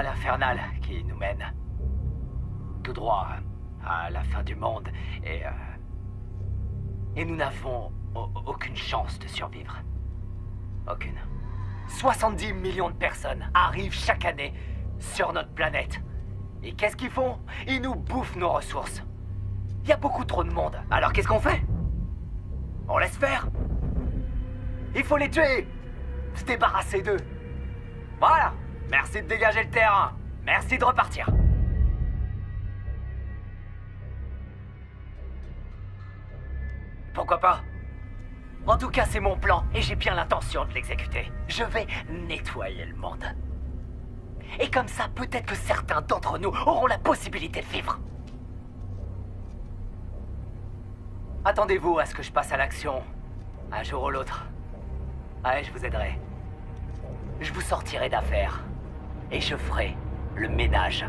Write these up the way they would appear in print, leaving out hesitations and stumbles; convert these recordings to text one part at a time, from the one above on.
spirale infernale qui nous mène tout droit à la fin du monde et nous n'avons aucune chance de survivre. Aucune. 70 millions de personnes arrivent chaque année sur notre planète. Et qu'est-ce qu'ils font? Ils nous bouffent nos ressources. Il y a beaucoup trop de monde. Alors qu'est-ce qu'on fait? On laisse faire? Il faut les tuer! Se débarrasser d'eux. Voilà. Merci de dégager le terrain. Merci de repartir. Pourquoi pas? En tout cas, c'est mon plan et j'ai bien l'intention de l'exécuter. Je vais nettoyer le monde. Et comme ça, peut-être que certains d'entre nous auront la possibilité de vivre. Attendez-vous à ce que je passe à l'action, un jour ou l'autre. Ouais, je vous aiderai. Je vous sortirai d'affaires. Et je ferai le ménage.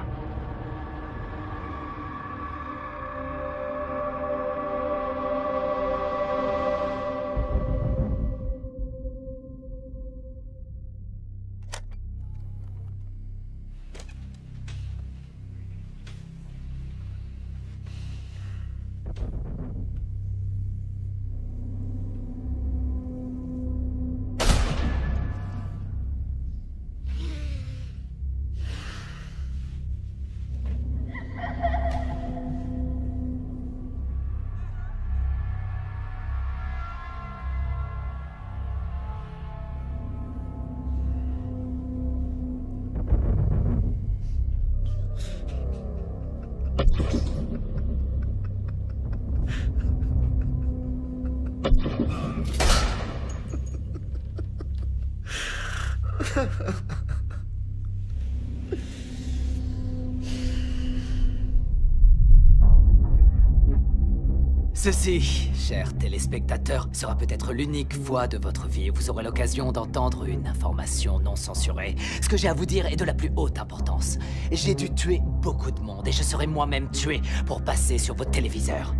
Ceci, chers téléspectateurs, sera peut-être l'unique fois de votre vie où vous aurez l'occasion d'entendre une information non censurée. Ce que j'ai à vous dire est de la plus haute importance. J'ai dû tuer beaucoup de monde et je serai moi-même tué pour passer sur vos téléviseurs.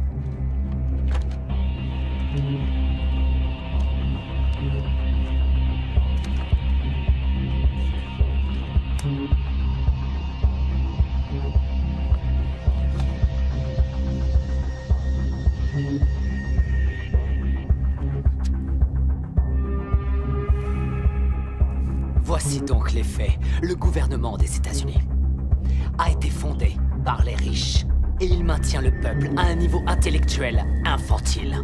Voici donc les faits. Le gouvernement des États-Unis a été fondé par les riches et il maintient le peuple à un niveau intellectuel infantile.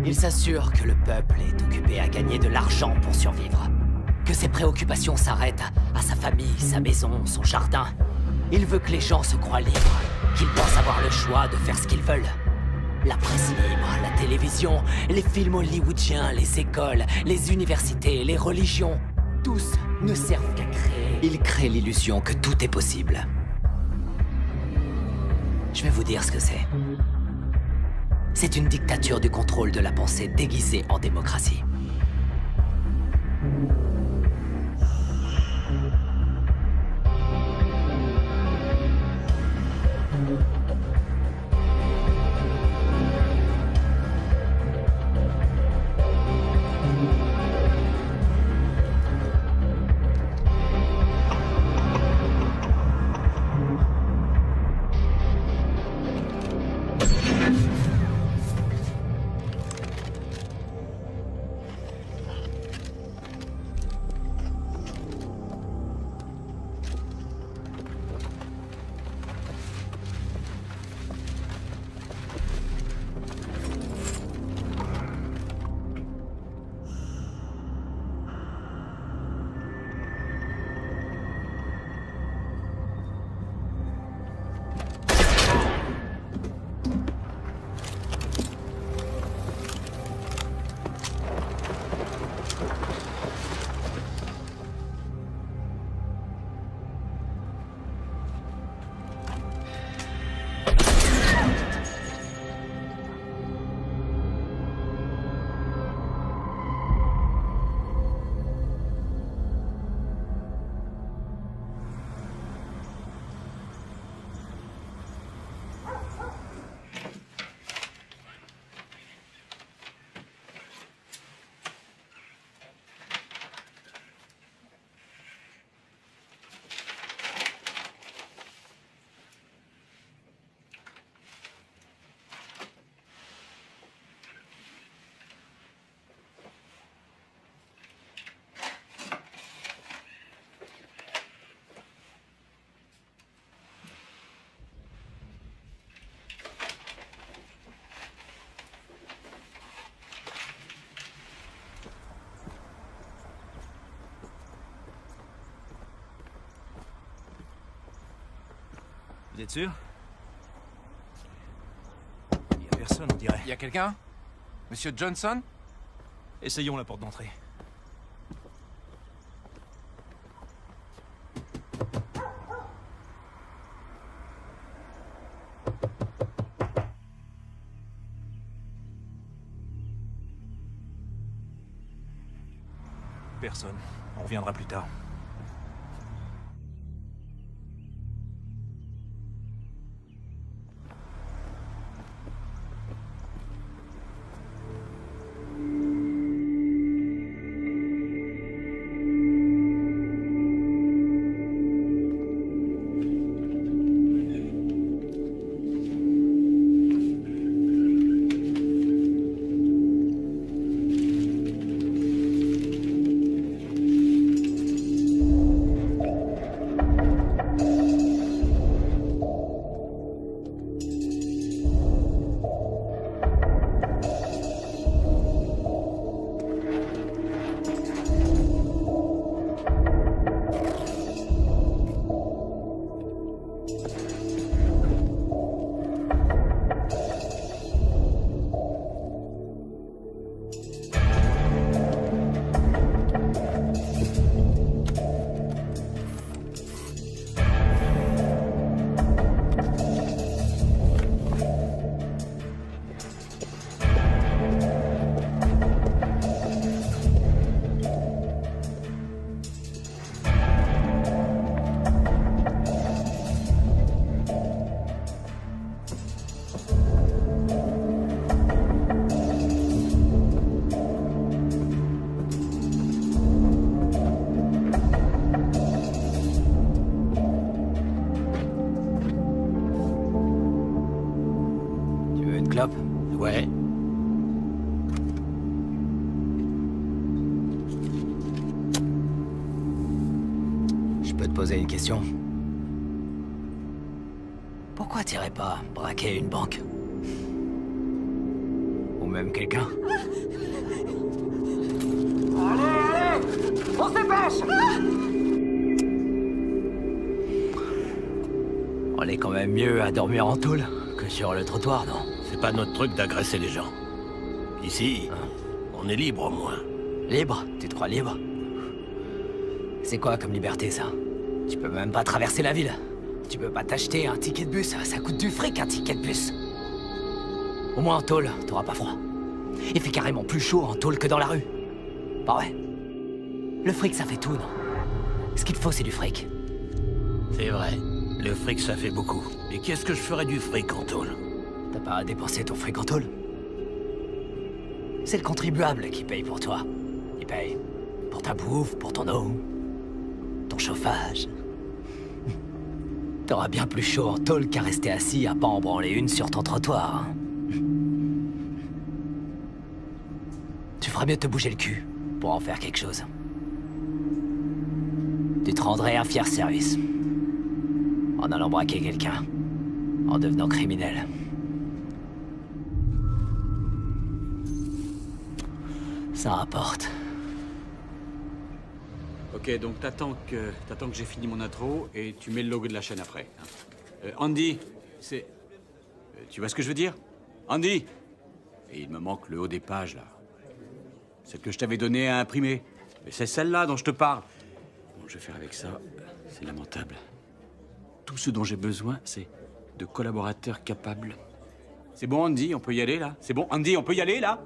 Il s'assure que le peuple est occupé à gagner de l'argent pour survivre, que ses préoccupations s'arrêtent à sa famille, sa maison, son jardin. Il veut que les gens se croient libres, qu'ils pensent avoir le choix de faire ce qu'ils veulent. La presse libre, la télévision, les films hollywoodiens, les écoles, les universités, les religions, tous ne servent qu'à créer. Ils créent l'illusion que tout est possible. Je vais vous dire ce que c'est. C'est une dictature du contrôle de la pensée déguisée en démocratie. Vous êtes sûr? Il y a personne, on dirait. Y a quelqu'un? Monsieur Johnson? Essayons la porte d'entrée. Personne. On reviendra plus tard. Ouais. Je peux te poser une question? Pourquoi t'irais pas braquer une banque? Ou même quelqu'un? Allez! On se dépêche! On est quand même mieux à dormir en tôle que sur le trottoir, non? C'est pas notre truc d'agresser les gens. Ici, on est libre au moins. Libre? Tu te crois libre? C'est quoi comme liberté, ça? Tu peux même pas traverser la ville. Tu peux pas t'acheter un ticket de bus. Ça coûte du fric, un ticket de bus. Au moins en tôle, t'auras pas froid. Il fait carrément plus chaud en tôle que dans la rue. Pas vrai? Le fric, ça fait tout, non? Ce qu'il te faut, c'est du fric. C'est vrai. Le fric, ça fait beaucoup. Mais qu'est-ce que je ferais du fric en tôle? T'as pas à dépenser ton fric en tôle. C'est le contribuable qui paye pour toi. Il paye pour ta bouffe, pour ton eau, ton chauffage. T'auras bien plus chaud en tôle qu'à rester assis à pas en branler une sur ton trottoir. Hein. Tu ferais mieux de te bouger le cul pour en faire quelque chose. Tu te rendrais un fier service. En allant braquer quelqu'un. En devenant criminel. Ça rapporte. Ok, donc t'attends que j'ai fini mon intro et tu mets le logo de la chaîne après. Hein. Andy, c'est... tu vois ce que je veux dire? Andy! Et il me manque le haut des pages, là. Celle que je t'avais donnée à imprimer. Mais c'est celle-là dont je te parle. Bon, je vais faire avec ça. C'est lamentable. Tout ce dont j'ai besoin, c'est de collaborateurs capables. C'est bon, Andy, on peut y aller, là? C'est bon, Andy, on peut y aller, là?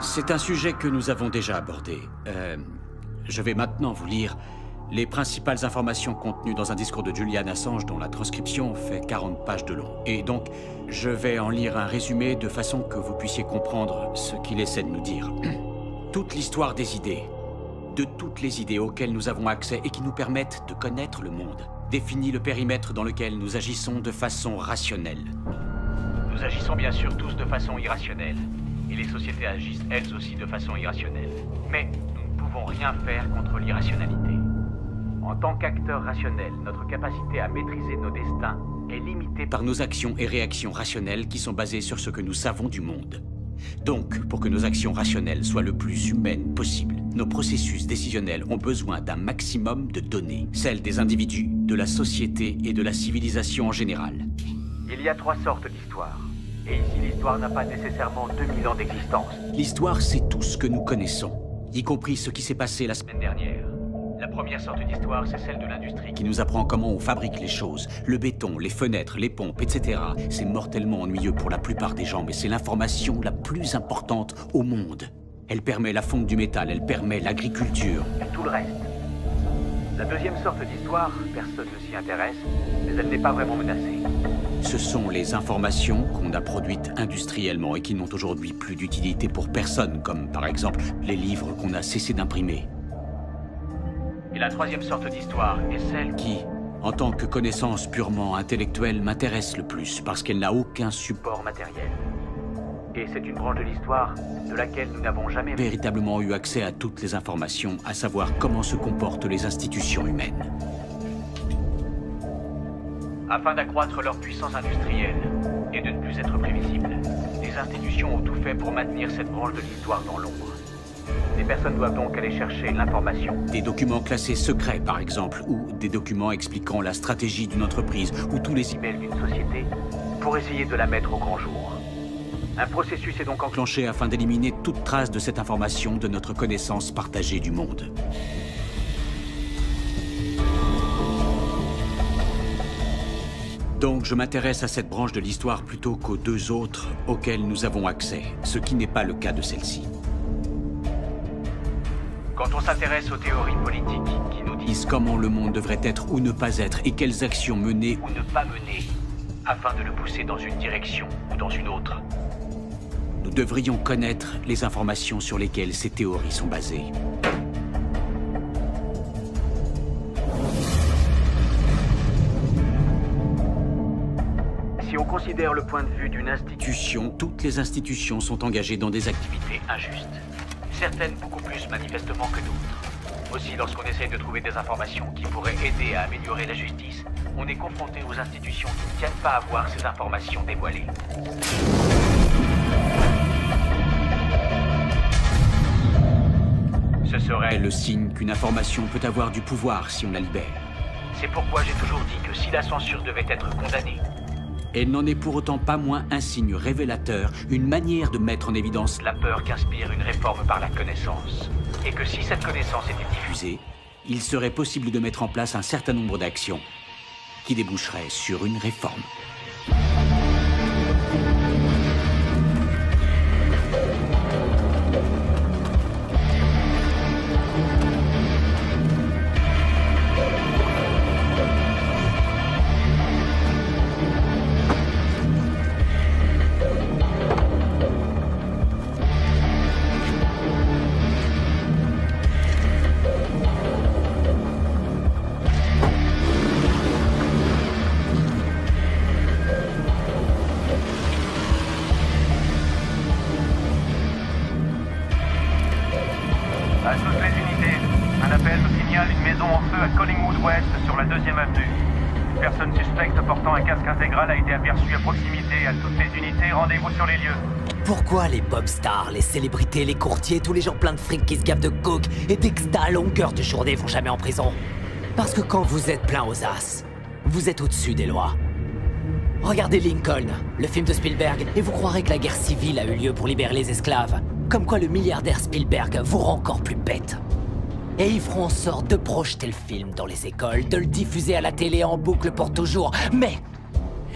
C'est un sujet que nous avons déjà abordé. Je vais maintenant vous lire les principales informations contenues dans un discours de Julian Assange dont la transcription fait 40 pages de long. Et donc, je vais en lire un résumé de façon que vous puissiez comprendre ce qu'il essaie de nous dire. Toute l'histoire des idées, de toutes les idées auxquelles nous avons accès et qui nous permettent de connaître le monde, définit le périmètre dans lequel nous agissons de façon rationnelle. Nous agissons bien sûr tous de façon irrationnelle. et les sociétés agissent elles aussi de façon irrationnelle. Mais nous ne pouvons rien faire contre l'irrationalité. En tant qu'acteurs rationnels, notre capacité à maîtriser nos destins est limitée Par nos actions et réactions rationnelles qui sont basées sur ce que nous savons du monde. Donc, pour que nos actions rationnelles soient le plus humaines possible, nos processus décisionnels ont besoin d'un maximum de données, celles des individus, de la société et de la civilisation en général. Il y a 3 sortes d'histoires. Et ici, l'histoire n'a pas nécessairement 2000 ans d'existence. L'histoire, c'est tout ce que nous connaissons, y compris ce qui s'est passé la semaine Dernière. La première sorte d'histoire, c'est celle de l'industrie qui nous apprend comment on fabrique les choses, le béton, les fenêtres, les pompes, etc. C'est mortellement ennuyeux pour la plupart des gens, mais c'est l'information la plus importante au monde. Elle permet la fonte du métal, elle permet l'agriculture. et tout le reste. La deuxième sorte d'histoire, personne ne s'y intéresse, mais elle n'est pas vraiment menacée. Ce sont les informations qu'on a produites industriellement et qui n'ont aujourd'hui plus d'utilité pour personne, comme par exemple les livres qu'on a cessé d'imprimer. Et la troisième sorte d'histoire est celle Qui, en tant que connaissance purement intellectuelle, m'intéresse le plus parce qu'elle n'a aucun support port matériel. Et c'est une branche de l'histoire de laquelle nous n'avons jamais véritablement eu accès à toutes les informations, à savoir comment se comportent les institutions humaines. Afin d'accroître leur puissance industrielle et de ne plus être prévisibles, les institutions ont tout fait pour maintenir cette branche de l'histoire dans l'ombre. Les personnes doivent donc aller chercher l'information. Des documents classés secrets, par exemple, ou des documents expliquant la stratégie d'une entreprise, ou tous les emails D'une société pour essayer de la mettre au grand jour. Un processus est donc enclenchés afin d'éliminer toute trace de cette information de notre connaissance partagée du monde. Donc je m'intéresse à cette branche de l'histoire plutôt qu'aux 2 autres auxquelles nous avons accès, ce qui n'est pas le cas de celle-ci. Quand on s'intéresse aux théories politiques qui nous disent Comment le monde devrait être ou ne pas être et quelles actions mener ou ne pas mener, afin de le pousser dans une direction ou dans une autre. nous devrions connaître les informations sur lesquelles ces théories sont basées. Si on considère le point de vue d'une institution Toutes les institutions sont engagées dans des activités. injuste, certaines beaucoup plus manifestement que d'autres. Aussi, lorsqu'on essaye de trouver des informations qui pourraient aider à améliorer la justice, on est confronté aux institutions qui ne tiennent pas à voir ces informations dévoilées. Ce serait Le signe qu'une information peut avoir du pouvoir si on la libère. C'est pourquoi j'ai toujours dit que si la censure devait être condamnée, Elle n'en est pour autant pas moins un signe révélateur, une manière de mettre en évidence la peur qu'inspire une réforme par la connaissance. Et que si cette connaissance était diffusée, diffusée, il serait possible de mettre en place un certain nombre d'actions qui déboucheraient sur une réforme. À toutes les unités, un appel me signale une maison en feu à Collingwood West sur la 2e avenue. Une personne suspecte portant un casque intégral a été aperçue à proximité. À toutes les unités, rendez-vous sur les lieux. Pourquoi les pop stars, les célébrités, les courtiers, tous les gens pleins de fric qui se gavent de coke et d'exta à longueur de journée vont jamais en prison? Parce que quand vous êtes plein aux as, vous êtes au-dessus des lois. Regardez Lincoln, le film de Spielberg, et vous croirez que la guerre civile a eu lieu pour libérer les esclaves. Comme quoi le milliardaire Spielberg vous rend encore plus bête. Et ils feront en sorte de projeter le film dans les écoles, de le diffuser à la télé en boucle pour toujours. Mais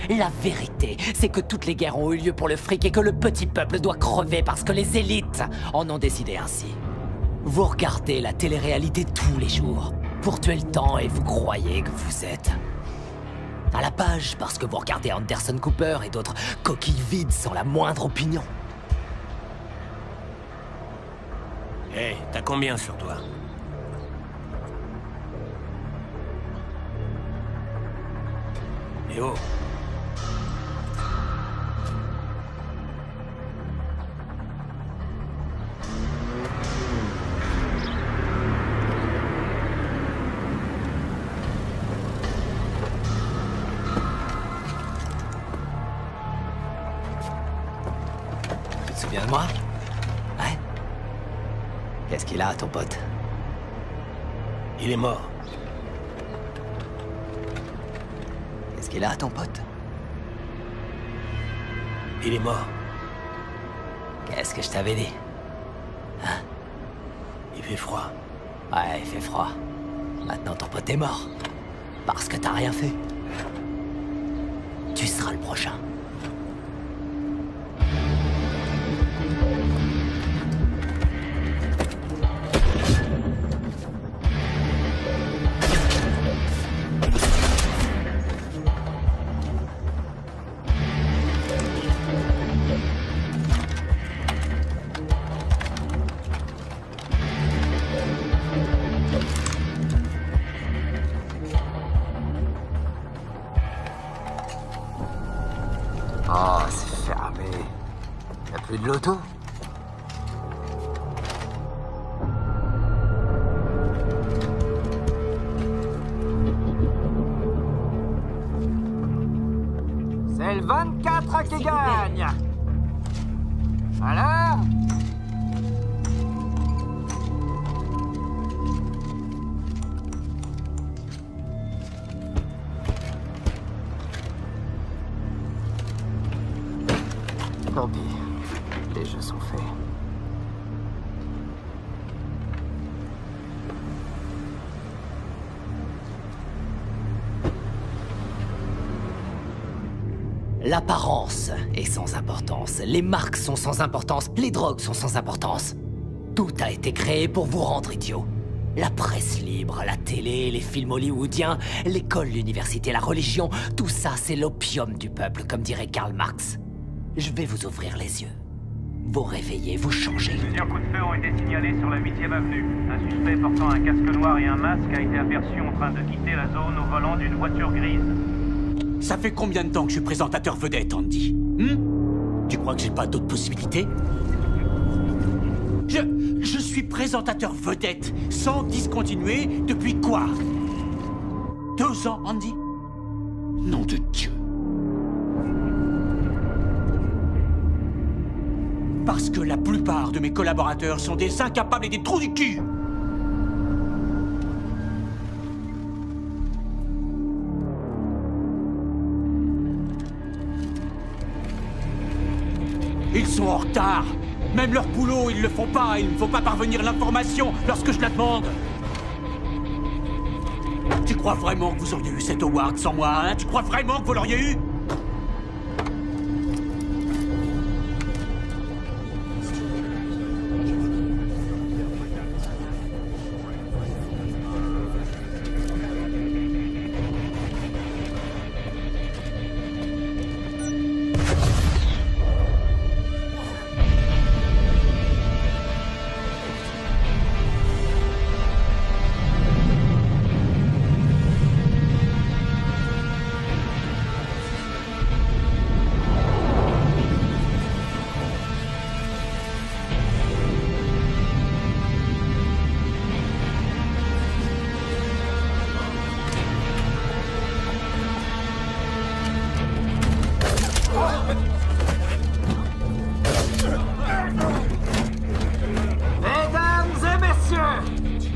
la vérité, c'est que toutes les guerres ont eu lieu pour le fric et que le petit peuple doit crever parce que les élites en ont décidé ainsi. Vous regardez la télé-réalité tous les jours pour tuer le temps et vous croyez que vous êtes à la page parce que vous regardez Anderson Cooper et d'autres coquilles vides sans la moindre opinion. Hé, t'as combien sur toi? Eh oh! souviens de moi? Ouais? Qu'est-ce qu'il a, ton pote? Il est mort. Qu'est-ce qu'il a, ton pote? Il est mort. Qu'est-ce que je t'avais dit? Hein? Il fait froid. Ouais, il fait froid. Maintenant, ton pote est mort. Parce que t'as rien fait. Tu seras le prochain. Oh, c'est fermé. Y'a plus de loto? C'est le 24 qui gagne. Voilà. Tant pis. Les jeux sont faits. L'apparence est sans importance, les marques sont sans importance, les drogues sont sans importance. Tout a été créé pour vous rendre idiot. La presse libre, la télé, les films hollywoodiens, l'école, l'université, la religion, tout ça c'est l'opium du peuple, comme dirait Karl Marx. Je vais vous ouvrir les yeux. Vous réveiller, vous changer. Plusieurs coups de feu ont été signalés sur la 8e avenue. Un suspect portant un casque noir et un masque a été aperçu en train de quitter la zone au volant d'une voiture grise. Ça fait combien de temps que je suis présentateur vedette, Andy? Tu crois que j'ai pas d'autres possibilités? Je suis présentateur vedette, sans discontinuer, depuis quoi? 2 ans, Andy? Nom de Dieu. Parce que la plupart de mes collaborateurs sont des incapables et des trous du cul. Ils sont en retard. Même leur boulot, ils le font pas. Il ne faut pas parvenir l'information lorsque je la demande. Tu crois vraiment que vous auriez eu cet award sans moi, hein? Tu crois vraiment que vous l'auriez eu?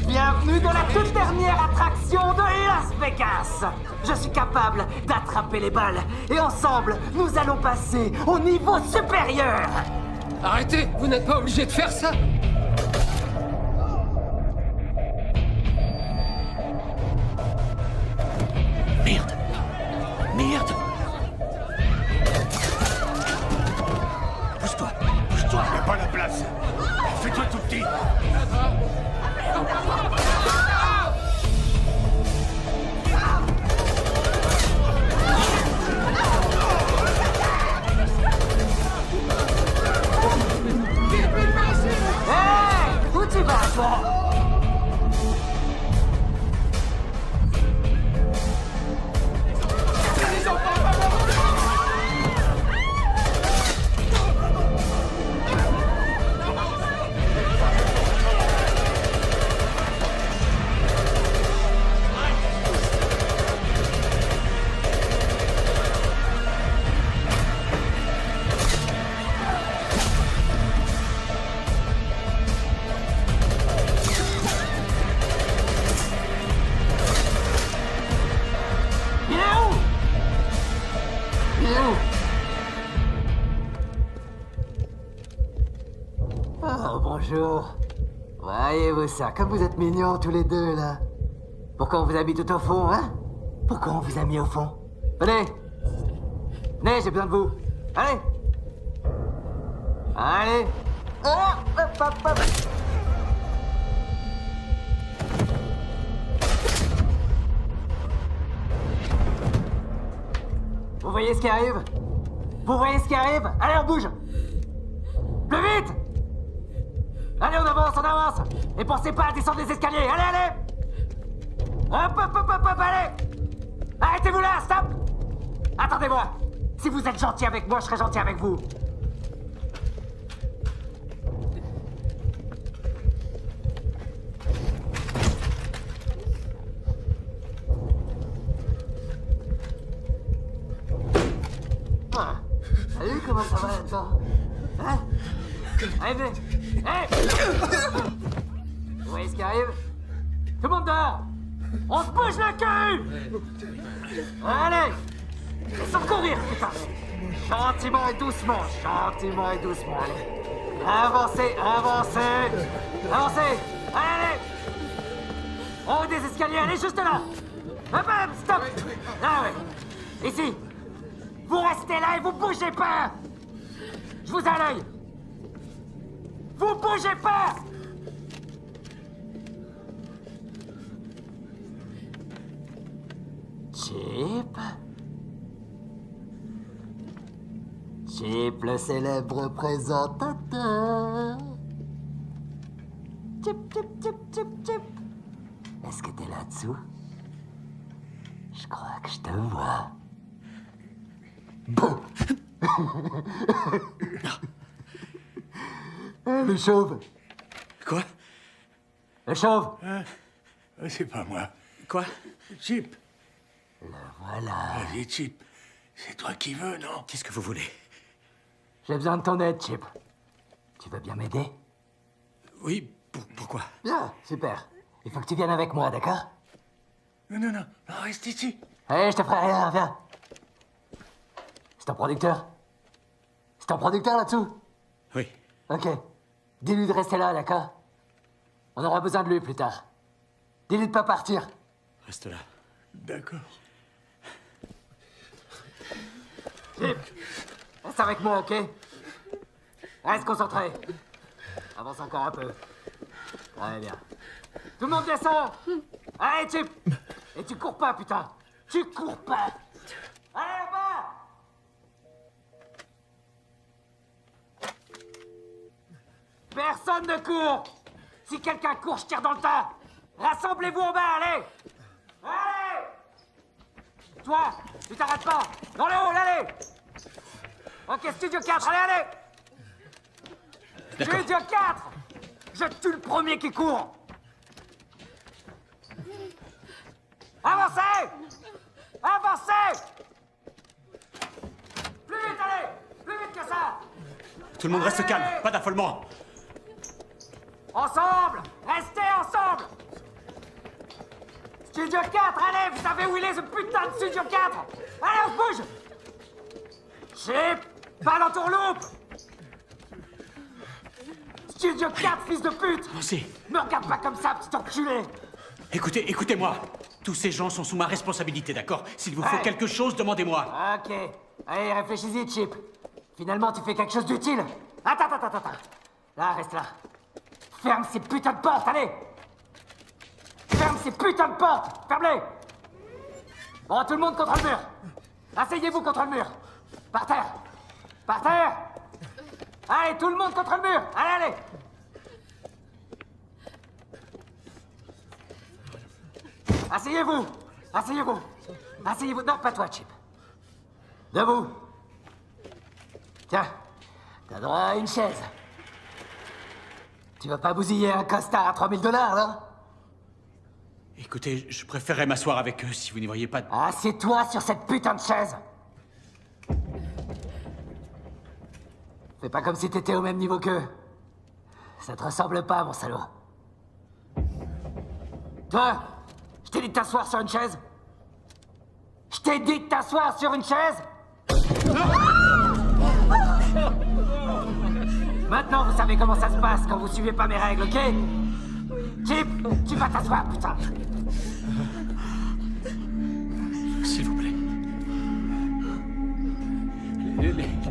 Bienvenue dans la toute dernière attraction de Las Vegas. Je suis capable d'attraper les balles et ensemble, nous allons passer au niveau supérieur. Arrêtez, vous n'êtes pas obligé de faire ça. Merde. Merde. Pousse-toi. Pousse-toi. Il n'y a pas la place. Fais-toi tout petit. Hey, où tu vas, toi? Oh, bonjour. Voyez-vous ça, comme vous êtes mignons tous les deux, là. Pourquoi on vous a mis tout au fond, hein? Pourquoi on vous a mis au fond? Venez. Venez, j'ai besoin de vous. Allez. Allez. Oh, hop, hop, hop. Vous voyez ce qui arrive? Vous voyez ce qui arrive? Allez, on bouge! Plus vite! Allez, on avance! Et pensez pas à descendre les escaliers! Allez! Hop, allez! Arrêtez-vous là, stop! Attendez-moi! Si vous êtes gentil avec moi, je serai gentil avec vous. Salut, comment ça va là-dedans? Hein? Allez, venez! Hey! Vous voyez ce qui arrive? Tout le monde dehors! On se bouge le cul! Allez! Sans courir, putain! Gentiment et doucement, allez! Avancez! Allez! En haut des escaliers, allez juste là! Hop, stop! Ah ouais! Ici! Vous restez là et vous bougez pas! Je vous ai à l'œil! Vous bougez pas! Chip, le célèbre présentateur. Chip. Est-ce que t'es là-dessous? Je crois que je te vois. Bon. Le chauve. Quoi? Le chauve. C'est pas moi. Quoi? Chip. Le voilà. Vas-y, Chip. C'est toi qui veux, non? Qu'est-ce que vous voulez? J'ai besoin de ton aide, Chip. Tu veux bien m'aider? Oui, pourquoi? Bien, super. Il faut que tu viennes avec moi, d'accord? Non, reste ici. Allez, je te ferai rien, viens. C'est ton producteur? C'est ton producteur là-dessous? Oui. Ok. Dis-lui de rester là, d'accord? On aura besoin de lui plus tard. Dis-lui de pas partir. Reste là. D'accord. Chip, reste avec moi, ok? Reste concentré. Avance encore un peu. Très bien. Tout le monde descend. Allez, Chip. Et tu cours pas, putain. Tu cours pas. Allez, là-bas. Personne ne court. Si quelqu'un court, je tire dans le tas. Rassemblez-vous en bas, allez. Allez. Toi, tu t'arrêtes pas. Dans le hall, allez. Ok, Studio 4, allez. Studio 4. Je tue le premier qui court. Avancez. Plus vite, allez. Plus vite que ça. Tout le monde reste calme, pas d'affolement. Ensemble. Restez ensemble. Studio 4, allez, vous savez où il est ce putain de Studio 4? Allez, on se bouge. Chip, pas dans tourloupe. Studio 4, fils de pute. Avancez. Me regarde pas comme ça, petit enculé. Écoutez-moi. Tous ces gens sont sous ma responsabilité, d'accord? S'il vous faut Ouais. quelque chose, demandez-moi. Ok. Allez, réfléchis-y, Chip. Finalement, tu fais quelque chose d'utile. Attends. Là, reste là. Ferme ces putains de portes, allez. Ferme ces putains de portes. Ferme-les. Bon, tout le monde contre le mur. Asseyez-vous contre le mur. Par terre. Allez, tout le monde contre le mur. Allez. Asseyez-vous. Non, pas toi, Chip. Debout. Tiens, t'as droit à une chaise. Tu vas pas bousiller un costard à $3000, non? Écoutez, je préférerais m'asseoir avec eux si vous n'y voyez pas de... Assieds-toi sur cette putain de chaise. Fais pas comme si t'étais au même niveau qu'eux. Ça te ressemble pas, mon salaud. Toi, je t'ai dit de t'asseoir sur une chaise. Maintenant, vous savez comment ça se passe quand vous suivez pas mes règles, ok? Chip, tu vas t'asseoir, putain. S'il vous plaît.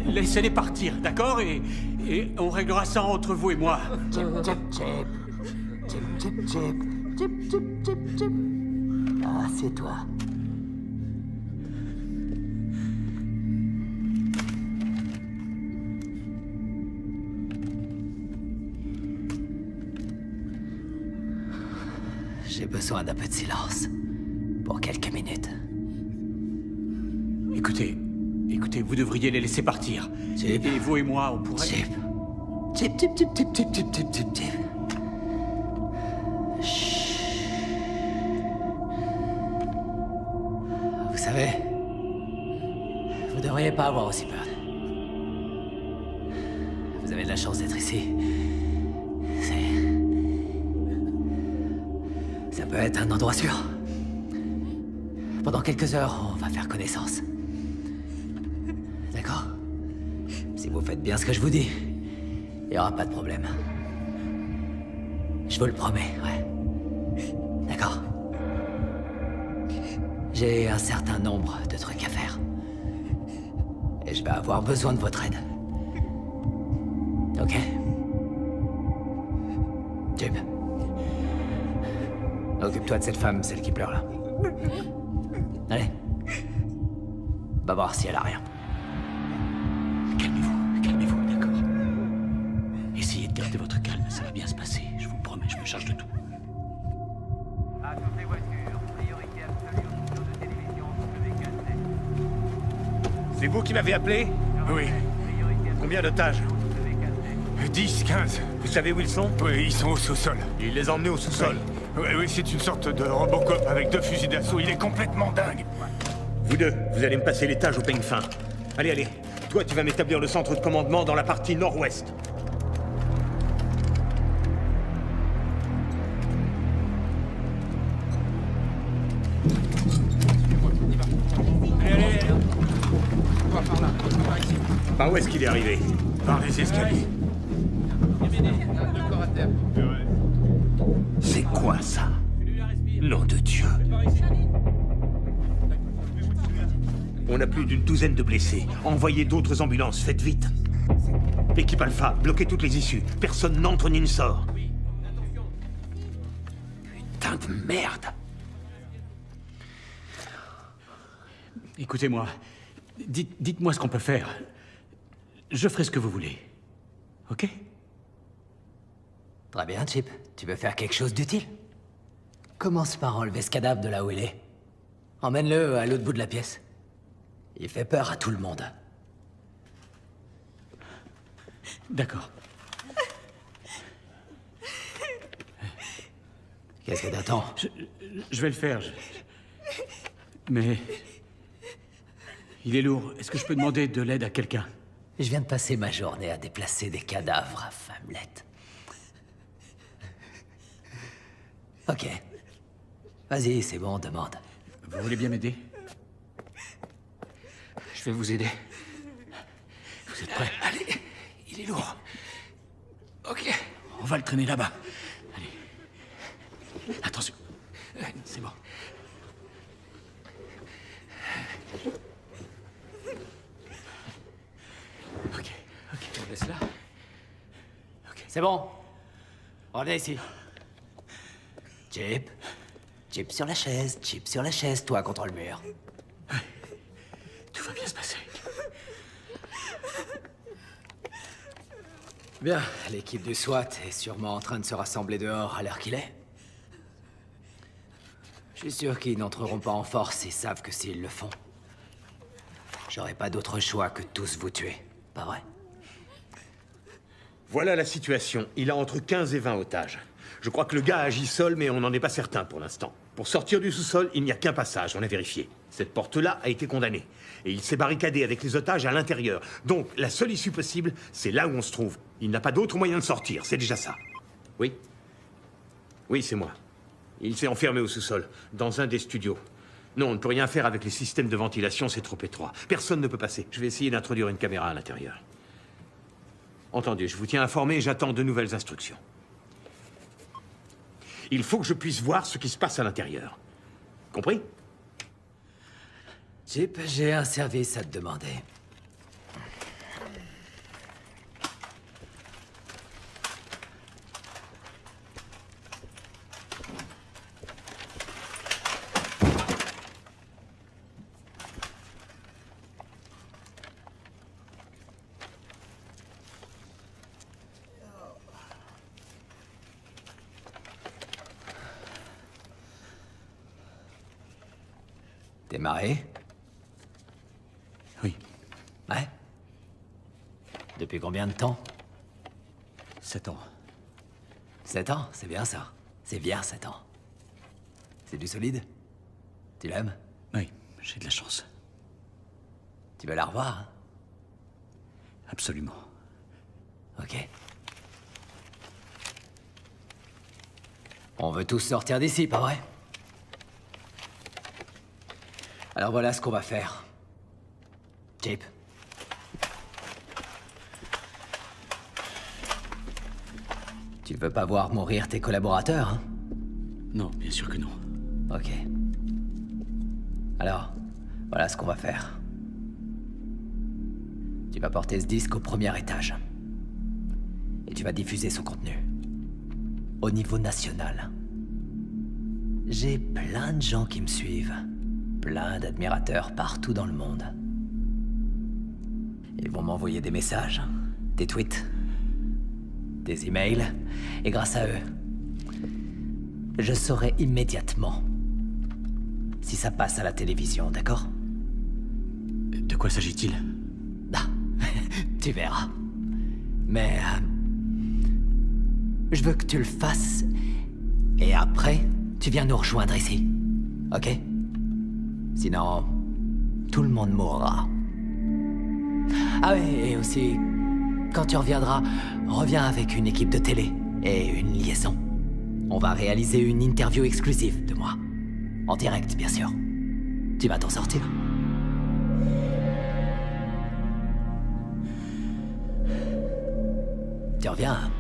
Laissez-les partir, d'accord? Et on réglera ça entre vous et moi. Chip, chip, chip. Chip, chip, chip. Chip, chip, chip, chip. Ah, c'est toi. J'ai besoin d'un peu de silence. Pour quelques minutes. Écoutez, vous devriez les laisser partir. Chip. Et vous et moi, on pourrait... Chip. Chip, chip, chip, chip, chip, chip, chip, chip, chip. Chut. Vous savez, vous devriez pas avoir aussi peur. Vous avez de la chance d'être ici. Ça peut être un endroit sûr. Pendant quelques heures, on va faire connaissance. D'accord? Si vous faites bien ce que je vous dis, il n'y aura pas de problème. Je vous le promets, ouais. D'accord? J'ai un certain nombre de trucs à faire. Et je vais avoir besoin de votre aide. Ok? Chip. Occupe-toi de cette femme, celle qui pleure là. Allez. Va voir si elle a rien. Calmez-vous, d'accord? Essayez de garder votre calme, ça va bien se passer. Je vous promets, je me charge de tout. À toutes les voitures, priorité absolue aux studios de télévision WKC. C'est vous qui m'avez appelé? Oui. Combien d'otages? 10, 15. Vous savez où ils sont? Oui, ils sont au sous-sol. Il les a emmenés au sous-sol. Oui, c'est une sorte de Robocop avec 2 fusils d'assaut. Il est complètement dingue. Vous deux, vous allez me passer l'étage au peigne fin. Allez. Toi, tu vas m'établir le centre de commandement dans la partie nord-ouest. Allez. On va par là, par ici. Par où est-ce qu'il est arrivé? Par les escaliers. Le corps à terre. C'est quoi ça? Nom de Dieu. On a plus d'une douzaine de blessés. Envoyez d'autres ambulances, faites vite. Équipe Alpha, bloquez toutes les issues. Personne n'entre ni ne sort. Putain de merde. Écoutez-moi. Dites-moi ce qu'on peut faire. Je ferai ce que vous voulez. Ok? Très bien, Chip. Tu veux faire quelque chose d'utile? Commence par enlever ce cadavre de là où il est. Emmène-le à l'autre bout de la pièce. Il fait peur à tout le monde. D'accord. Qu'est-ce que t'attends? Je vais le faire. Mais... il est lourd. Est-ce que je peux demander de l'aide à quelqu'un? Je viens de passer ma journée à déplacer des cadavres, femmelette. Ok. Vas-y, c'est bon, demande. Vous voulez bien m'aider? Je vais vous aider. Vous êtes prêts? Allez, il est lourd. Ok. On va le traîner là-bas. Allez. Attention. C'est bon. Ok. On laisse là. Ok. C'est bon. Revenez ici. Chip. Chip sur la chaise, Chip sur la chaise, toi contre le mur. Tout va bien se passer. Bien, l'équipe du SWAT est sûrement en train de se rassembler dehors à l'heure qu'il est. Je suis sûr qu'ils n'entreront pas en force et savent que s'ils le font, j'aurai pas d'autre choix que de tous vous tuer, pas vrai? Voilà la situation. Il a entre 15 et 20 otages. Je crois que le gars agit seul, mais on n'en est pas certain pour l'instant. Pour sortir du sous-sol, il n'y a qu'un passage, on a vérifié. Cette porte-là a été condamnée. Et il s'est barricadé avec les otages à l'intérieur. Donc, la seule issue possible, c'est là où on se trouve. Il n'a pas d'autre moyen de sortir, c'est déjà ça. Oui? Oui, c'est moi. Il s'est enfermé au sous-sol, dans un des studios. Non, on ne peut rien faire avec les systèmes de ventilation, c'est trop étroit. Personne ne peut passer. Je vais essayer d'introduire une caméra à l'intérieur. Entendu, je vous tiens informé et j'attends de nouvelles instructions. Il faut que je puisse voir ce qui se passe à l'intérieur. Compris? Chip, j'ai un service à te demander. T'es marié? Oui. Ouais? Depuis combien de temps? 7 ans. 7 ans, c'est bien ça. C'est bien 7 ans. C'est du solide? Tu l'aimes? Oui, j'ai de la chance. Tu veux la revoir, hein? Absolument. Ok. On veut tous sortir d'ici, pas vrai? Alors voilà ce qu'on va faire. Chip. Tu veux pas voir mourir tes collaborateurs, hein? Non, bien sûr que non. Ok. Alors, voilà ce qu'on va faire. Tu vas porter ce disque au premier étage. Et tu vas diffuser son contenu. Au niveau national. J'ai plein de gens qui me suivent. Plein d'admirateurs partout dans le monde. Ils vont m'envoyer des messages, des tweets, des emails, et grâce à eux, je saurai immédiatement si ça passe à la télévision, d'accord? De quoi s'agit-il? Ah, tu verras. Mais je veux que tu le fasses, et après, tu viens nous rejoindre ici, ok? Sinon, tout le monde mourra. Ah oui, et aussi, quand tu reviendras, reviens avec une équipe de télé et une liaison. On va réaliser une interview exclusive de moi. En direct, bien sûr. Tu vas t'en sortir. Tu reviens, hein?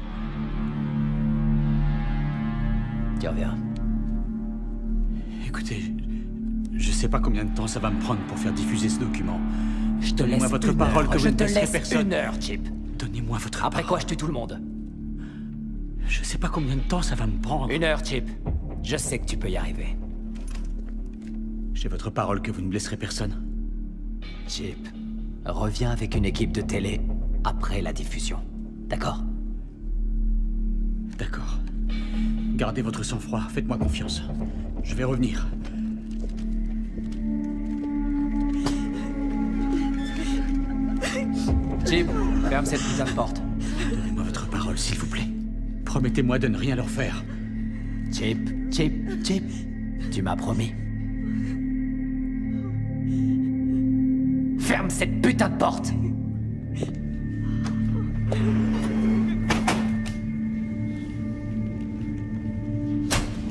Tu reviens. Écoutez, je sais pas combien de temps ça va me prendre pour faire diffuser ce document. Je te laisse Donnez-moi votre parole que vous ne blesserez personne. Une heure, Chip. Donnez-moi votre parole. Après quoi, je tue tout le monde. Je sais pas combien de temps ça va me prendre. 1 heure, Chip. Je sais que tu peux y arriver. J'ai votre parole que vous ne blesserez personne. Chip, reviens avec une équipe de télé après la diffusion. D'accord? D'accord. Gardez votre sang-froid, faites-moi confiance. Je vais revenir. Chip, ferme cette putain de porte. Donnez-moi votre parole, s'il vous plaît. Promettez-moi de ne rien leur faire. Chip, tu m'as promis. Ferme cette putain de porte!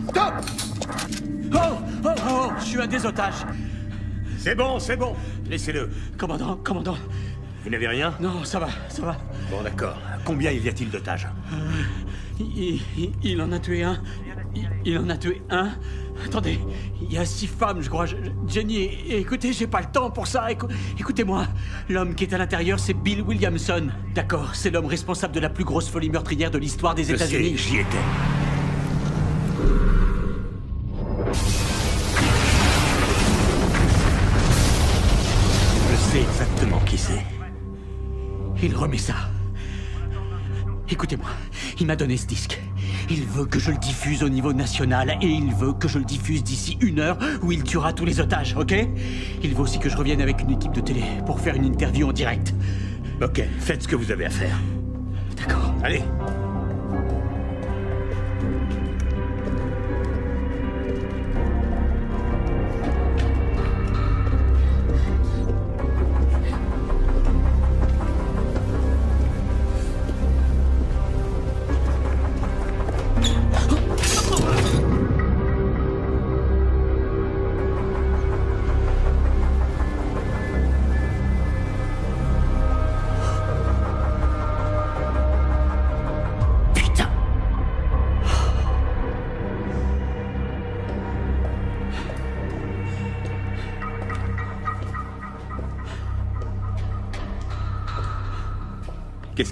Stop! Oh, je suis un des otages. C'est bon. Laissez-le. Commandant. Vous n'avez rien? Non, ça va. Bon, d'accord. Combien y a-t-il d'otages? Il en a tué un. Il en a tué un. Attendez, il y a 6 femmes, je crois. Jenny, écoutez, j'ai pas le temps pour ça. Écoutez-moi. L'homme qui est à l'intérieur, c'est Bill Williamson. D'accord, c'est l'homme responsable de la plus grosse folie meurtrière de l'histoire des États-Unis. J'y étais. Je sais exactement qui c'est. Il remet ça. Écoutez-moi, il m'a donné ce disque. Il veut que je le diffuse au niveau national et il veut que je le diffuse d'ici 1 heure où il tuera tous les otages, ok? Il veut aussi que je revienne avec une équipe de télé pour faire une interview en direct. Ok, faites ce que vous avez à faire. D'accord. Allez.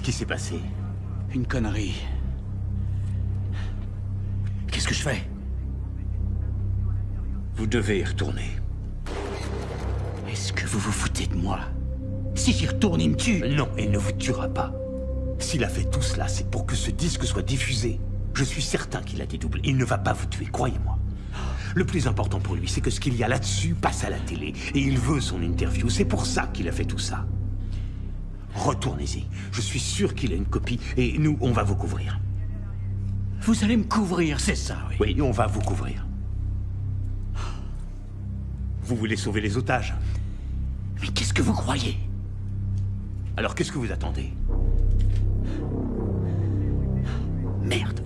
qui s'est passé? Une connerie. Qu'est-ce que je fais? Vous devez y retourner. Est-ce que vous vous foutez de moi? Si j'y retourne, il me tue. Non, il ne vous tuera pas. S'il a fait tout cela, c'est pour que ce disque soit diffusé. Je suis certain qu'il a des doubles. Il ne va pas vous tuer, croyez-moi. Le plus important pour lui, c'est que ce qu'il y a là-dessus passe à la télé. Et il veut son interview. C'est pour ça qu'il a fait tout ça. Retournez-y. Je suis sûr qu'il a une copie. Et nous, on va vous couvrir. Vous allez me couvrir, c'est ça, oui? Oui, on va vous couvrir. Vous voulez sauver les otages? Mais qu'est-ce que vous croyez? Alors qu'est-ce que vous attendez? Merde.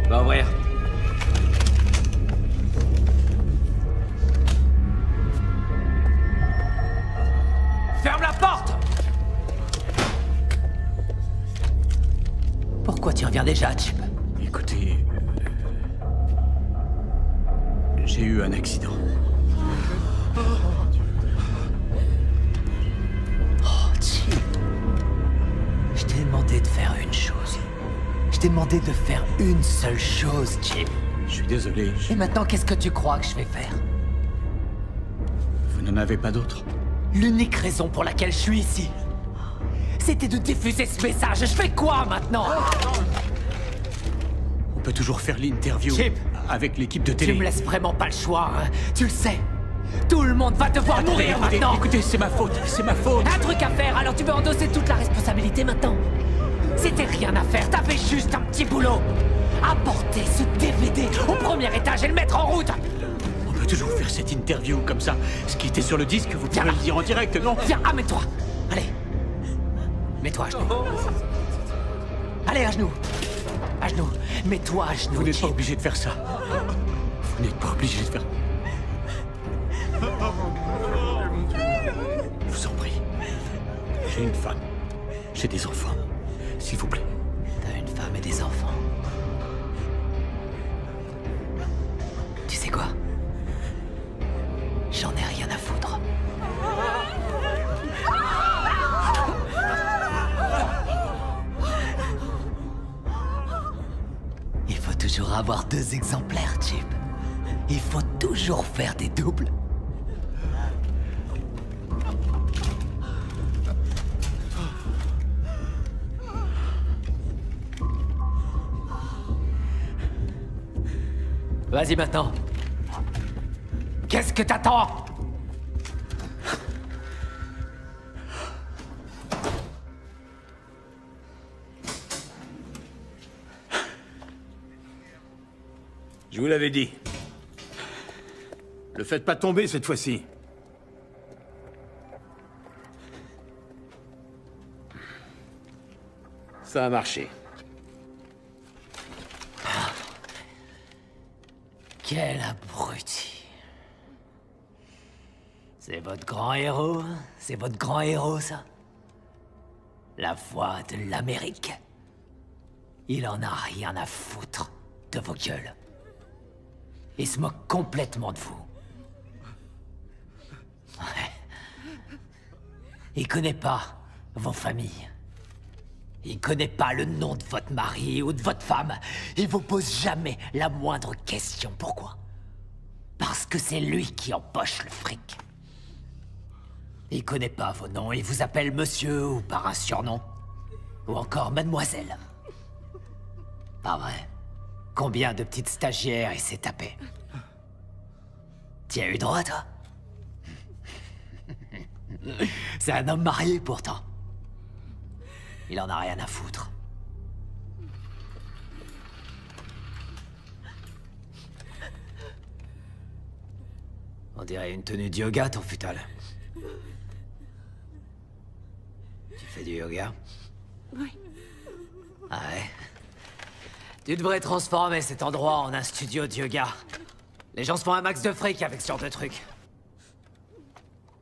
Va ouvrir. Ferme la porte! Pourquoi tu reviens déjà, Chip? Écoutez... j'ai eu un accident. Oh, Chip. Je t'ai demandé de faire une chose. Je t'ai demandé de faire une seule chose, Chip. Je suis désolé. Et maintenant, qu'est-ce que tu crois que je vais faire? Vous n'en avez pas d'autre? L'unique raison pour laquelle je suis ici, c'était de diffuser ce message. Je fais quoi maintenant? On peut toujours faire l'interview Chip, avec l'équipe de télé. tu me laisses vraiment pas le choix, hein. Tu le sais. Tout le monde va devoir mourir maintenant. Écoutez, c'est ma faute, c'est ma faute. Un truc à faire, alors tu veux endosser toute la responsabilité maintenant? C'était rien à faire, t'avais juste un petit boulot. Apporter ce DVD au premier étage et le mettre en route. On peut toujours faire cette interview comme ça. Ce qui était sur le disque, vous pouvez le dire en direct, non? Viens, amène-toi. Allez. Mets-toi à genoux. Allez, à genoux. À genoux. Mets-toi à genoux. Vous n'êtes pas Chip. obligé de faire ça. Vous n'êtes pas obligé de faire... Je vous en prie. J'ai une femme. J'ai des enfants. S'il vous plaît. T'as une femme et des enfants. Tu sais quoi? J'en ai rien à foutre. Il faut toujours avoir 2 exemplaires, Chip. Il faut toujours faire des doubles. Vas-y maintenant. Qu'est-ce que t'attends? Je vous l'avais dit. Le faites pas tomber cette fois-ci. Ça a marché. Quel abruti. C'est votre grand héros, hein? C'est votre grand héros, ça? La voix de l'Amérique. Il en a rien à foutre de vos gueules. Il se moque complètement de vous. Ouais. Il connaît pas vos familles. Il connaît pas le nom de votre mari ou de votre femme. Il vous pose jamais la moindre question. Pourquoi? Parce que c'est lui qui empoche le fric. Il connaît pas vos noms. Il vous appelle monsieur ou par un surnom. Ou encore mademoiselle. Pas vrai. Combien de petites stagiaires il s'est tapé? T'y as eu droit, toi? C'est un homme marié, pourtant. Il en a rien à foutre. On dirait une tenue de yoga, ton futal. Tu fais du yoga? Oui. Ah ouais? Tu devrais transformer cet endroit en un studio de yoga. Les gens se font un max de fric avec ce genre de truc.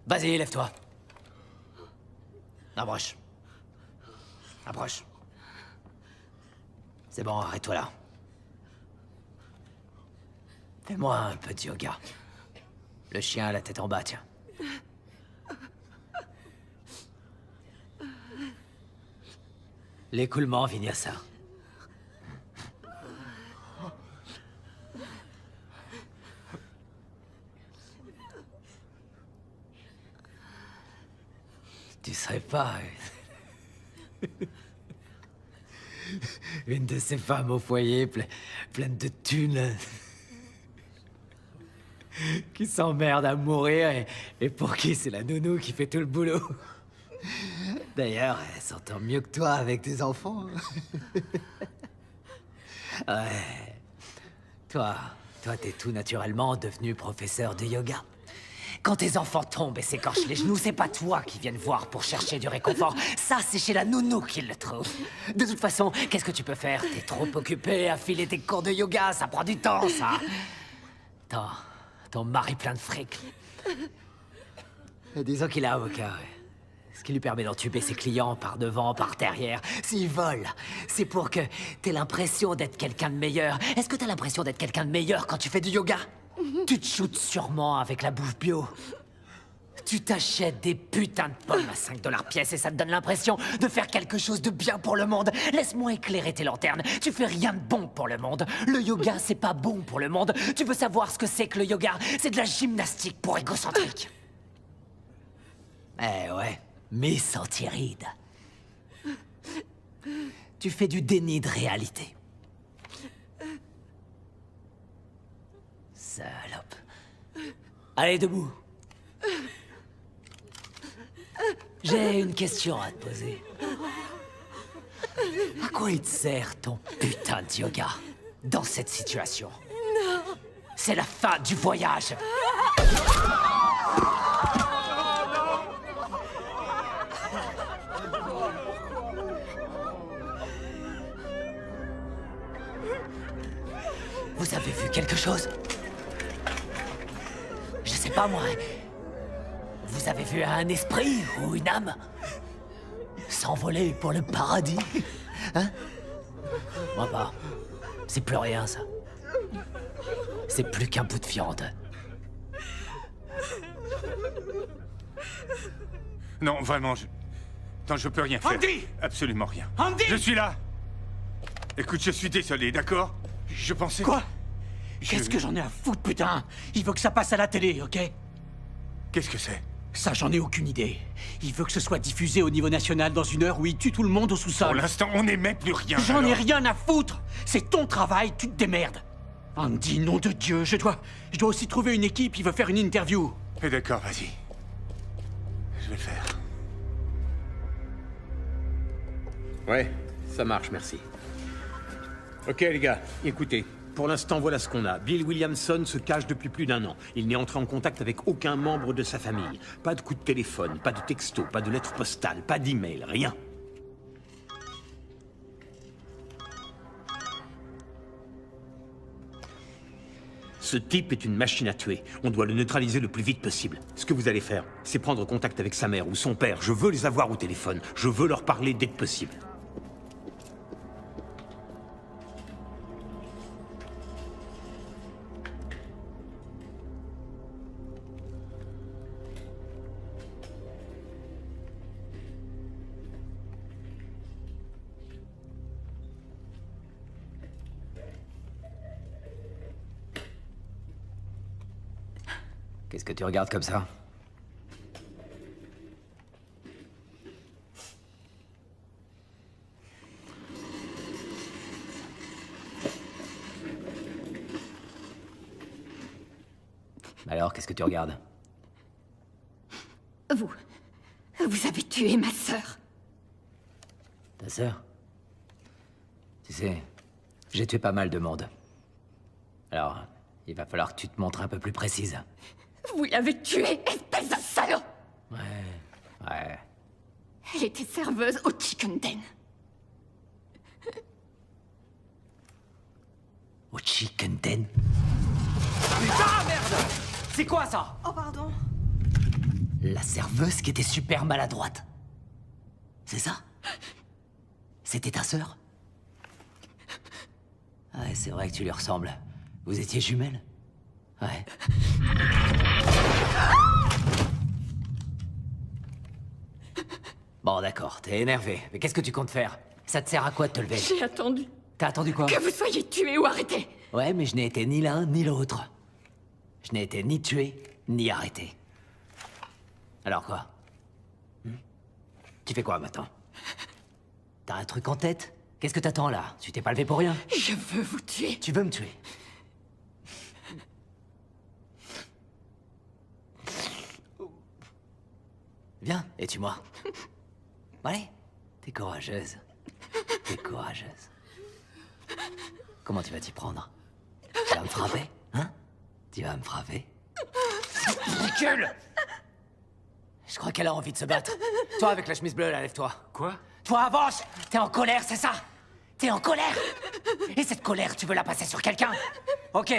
Vas-y, lève-toi. Approche. Approche. C'est bon, arrête-toi là. Fais-moi un peu de yoga. Le chien a la tête en bas, tiens. L'écoulement vinyasa. Tu serais pas une de ces femmes au foyer pleines de thunes qui s'emmerdent à mourir et pour qui c'est la nounou qui fait tout le boulot. D'ailleurs, elle s'entend mieux que toi avec tes enfants. Ouais. Toi, t'es tout naturellement devenu professeur de yoga. Quand tes enfants tombent et s'écorchent les genoux, c'est pas toi qui viennent voir pour chercher du réconfort. Ça, c'est chez la nounou qu'ils le trouvent. De toute façon, qu'est-ce que tu peux faire? T'es trop occupé à filer tes cours de yoga, ça prend du temps, ça. Ton mari plein de fric. Disons qu'il est avocat, ouais. Ce qui lui permet d'entuber ses clients par devant, par derrière. S'il vole, c'est pour que t'aies l'impression d'être quelqu'un de meilleur. Est-ce que t'as l'impression d'être quelqu'un de meilleur quand tu fais du yoga? Tu te shootes sûrement avec la bouffe bio. Tu t'achètes des putains de pommes à 5 $ pièce et ça te donne l'impression de faire quelque chose de bien pour le monde. Laisse-moi éclairer tes lanternes. Tu fais rien de bon pour le monde. Le yoga, c'est pas bon pour le monde. Tu veux savoir ce que c'est que le yoga? C'est de la gymnastique pour égocentriques. Eh ouais, Miss Antiride. Tu fais du déni de réalité. Salope. Allez, debout. J'ai une question à te poser. À quoi il te sert ton putain de yoga dans cette situation? Non. C'est la fin du voyage. Vous avez vu quelque chose? Je sais pas moi. Vous avez vu un esprit ou une âme s'envoler pour le paradis? Hein? Moi pas. C'est plus rien, ça. C'est plus qu'un bout de viande. Non, vraiment, Non, je peux rien faire. Andy! Absolument rien. Andy! Je suis là! Écoute, je suis désolé, d'accord? Je pensais... Quoi? Qu'est-ce que j'en ai à foutre, putain? Il veut que ça passe à la télé, ok? Qu'est-ce que c'est? Ça, j'en ai aucune idée. Il veut que ce soit diffusé au niveau national dans une heure où il tue tout le monde au sous-sol. Pour l'instant, on n'émet plus rien. J'en ai rien à foutre! C'est ton travail, tu te démerdes. Andy, nom de Dieu, je dois aussi trouver une équipe, il veut faire une interview. Eh d'accord, vas-y. Je vais le faire. Ouais, ça marche, merci. Ok, les gars, écoutez. Pour l'instant, voilà ce qu'on a. Bill Williamson se cache depuis plus d'1 an. Il n'est entré en contact avec aucun membre de sa famille. Pas de coup de téléphone, pas de texto, pas de lettre postale, pas d'email, rien. Ce type est une machine à tuer. On doit le neutraliser le plus vite possible. Ce que vous allez faire, c'est prendre contact avec sa mère ou son père. Je veux les avoir au téléphone. Je veux leur parler dès que possible. Qu'est-ce que tu regardes comme ça? Alors, qu'est-ce que tu regardes? Vous avez tué ma sœur. Ta sœur? Tu sais, j'ai tué pas mal de monde. Alors, il va falloir que tu te montres un peu plus précise. Vous l'avez tuée, espèce de salaud! Ouais. Elle était serveuse au Chicken Den. Au Chicken Den? Putain, merde! C'est quoi ça? Oh, pardon. La serveuse qui était super maladroite. C'est ça? C'était ta sœur? Ouais, c'est vrai que tu lui ressembles. Vous étiez jumelles? Ouais. Bon, d'accord, t'es énervé. Mais qu'est-ce que tu comptes faire? Ça te sert à quoi de te lever? J'ai attendu. T'as attendu quoi? Que vous soyez tué ou arrêté. Ouais, mais je n'ai été ni l'un ni l'autre. Je n'ai été ni tué, ni arrêté. Alors quoi? Tu fais quoi maintenant? T'as un truc en tête? Qu'est-ce que t'attends là? Tu t'es pas levé pour rien? Je veux vous tuer. Tu veux me tuer? Viens, et tue-moi. Allez, t'es courageuse. T'es courageuse. Comment tu vas t'y prendre? Tu vas me frapper? Hein? Tu vas me frapper? Recule! Je crois qu'elle a envie de se battre. Toi, avec la chemise bleue, là, lève-toi. Quoi? Toi, avance! T'es en colère, c'est ça? T'es en colère! Et cette colère, tu veux la passer sur quelqu'un? Ok.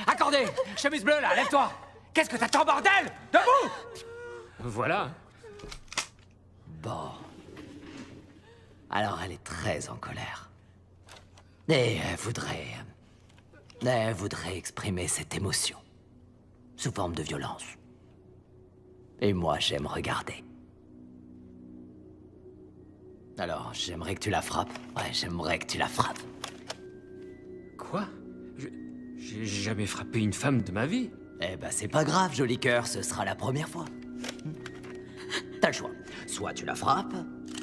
Accordé! Chemise bleue, là, lève-toi! Qu'est-ce que t'attends, bordel? Debout! Voilà. Bon. Alors, elle est très en colère. Et elle voudrait exprimer cette émotion. Sous forme de violence. Et moi, j'aime regarder. Alors, j'aimerais que tu la frappes. Ouais, j'aimerais que tu la frappes. Quoi? J'ai jamais frappé une femme de ma vie. Eh ben, c'est pas grave, joli cœur, ce sera la première fois. T'as le choix. Soit tu la frappes,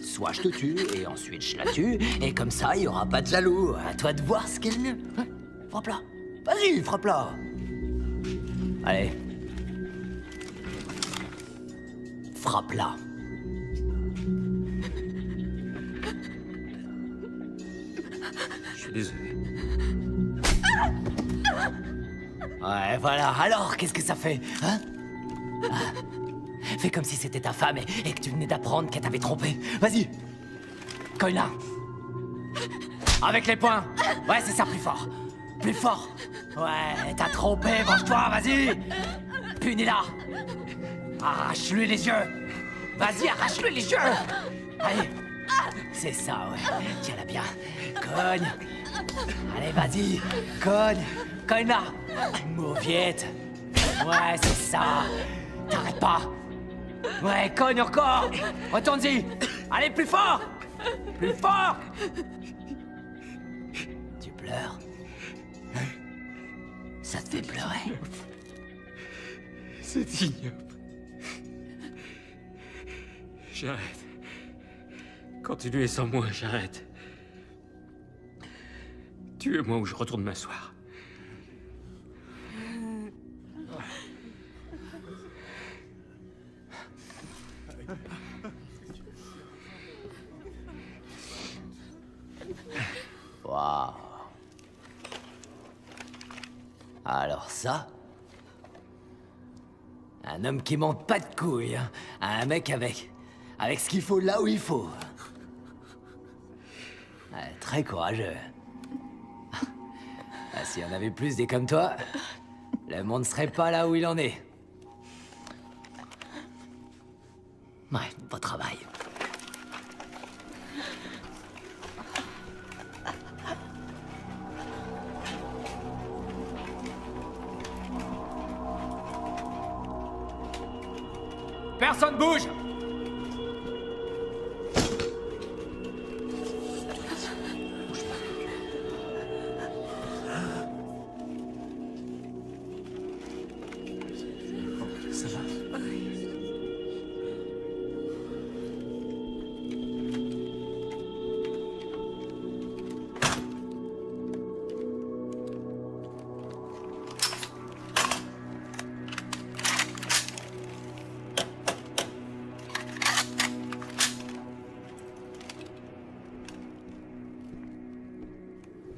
soit je te tue, et ensuite je la tue, et comme ça, il y aura pas de jaloux. À toi de voir ce qui est le mieux. Hein? Frappe-la. Vas-y, frappe-la. Allez. Frappe-la. Je suis désolé. Ouais, voilà. Alors, qu'est-ce que ça fait, hein? Fais comme si c'était ta femme et que tu venais d'apprendre qu'elle t'avait trompé. Vas-y. Cogne-la. Avec les poings. Ouais, c'est ça, plus fort. Plus fort. Ouais, t'as trompé, venge-toi, vas-y. Punis-la. Arrache-lui les yeux. Vas-y, arrache-lui les yeux. Allez. C'est ça, ouais. Tiens-la bien. Cogne. Allez, vas-y. Cogne. Cogne-la. Mauviette. Ouais, c'est ça. T'arrêtes pas. Ouais, cogne encore. Retourne-y. Allez, plus fort. Plus fort. Tu pleures? Hein? Ça te fait pleurer? C'est ignoble. J'arrête. Continuez sans moi, j'arrête. Tuez-moi ou je retourne m'asseoir. Waouh. Alors ça... Un homme qui monte pas de couilles, hein. Un mec avec ce qu'il faut là où il faut. Très courageux. S'il y en avait plus des comme toi, le monde serait pas là où il en est. Ouais, bon travail. Personne bouge! Ça va?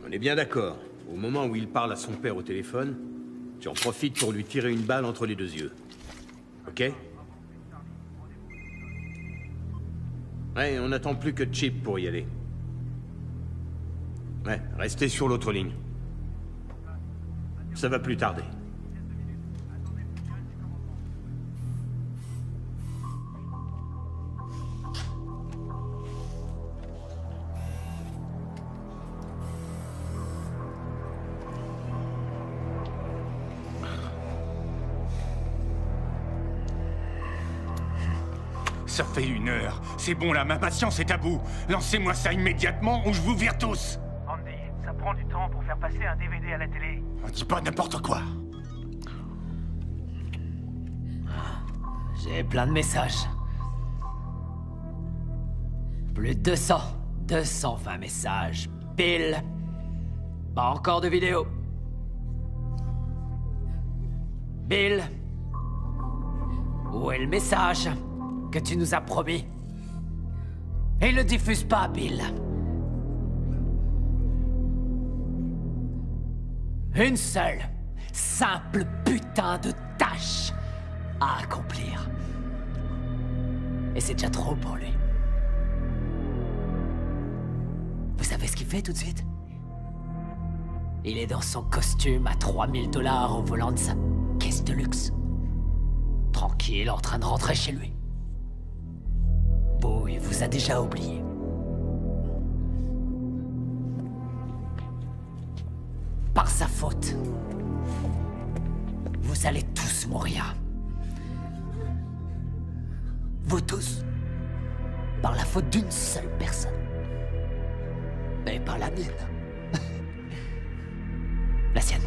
On est bien d'accord. Au moment où il parle à son père au téléphone, tu en profites pour lui tirer une balle entre les deux yeux. Ok? Ouais, on n'attend plus que Chip pour y aller. Ouais, restez sur l'autre ligne. Ça va plus tarder. Ça fait 1 heure. C'est bon là, ma patience est à bout. Lancez-moi ça immédiatement ou je vous vire tous. Andy, ça prend du temps pour faire passer un DVD à la télé. On dit pas n'importe quoi. J'ai plein de messages. Plus de 220 messages. Pile. Pas encore de vidéo. Bill. Où est le message que tu nous as promis? Et le diffuse pas, Bill. Une seule, simple putain de tâche à accomplir. Et c'est déjà trop pour lui. Vous savez ce qu'il fait tout de suite? Il est dans son costume à 3000 $ au volant de sa caisse de luxe. Tranquille, en train de rentrer chez lui. Bon, il vous a déjà oublié. Par sa faute, vous allez tous mourir. Vous tous. Par la faute d'une seule personne. Mais pas la mienne. La sienne.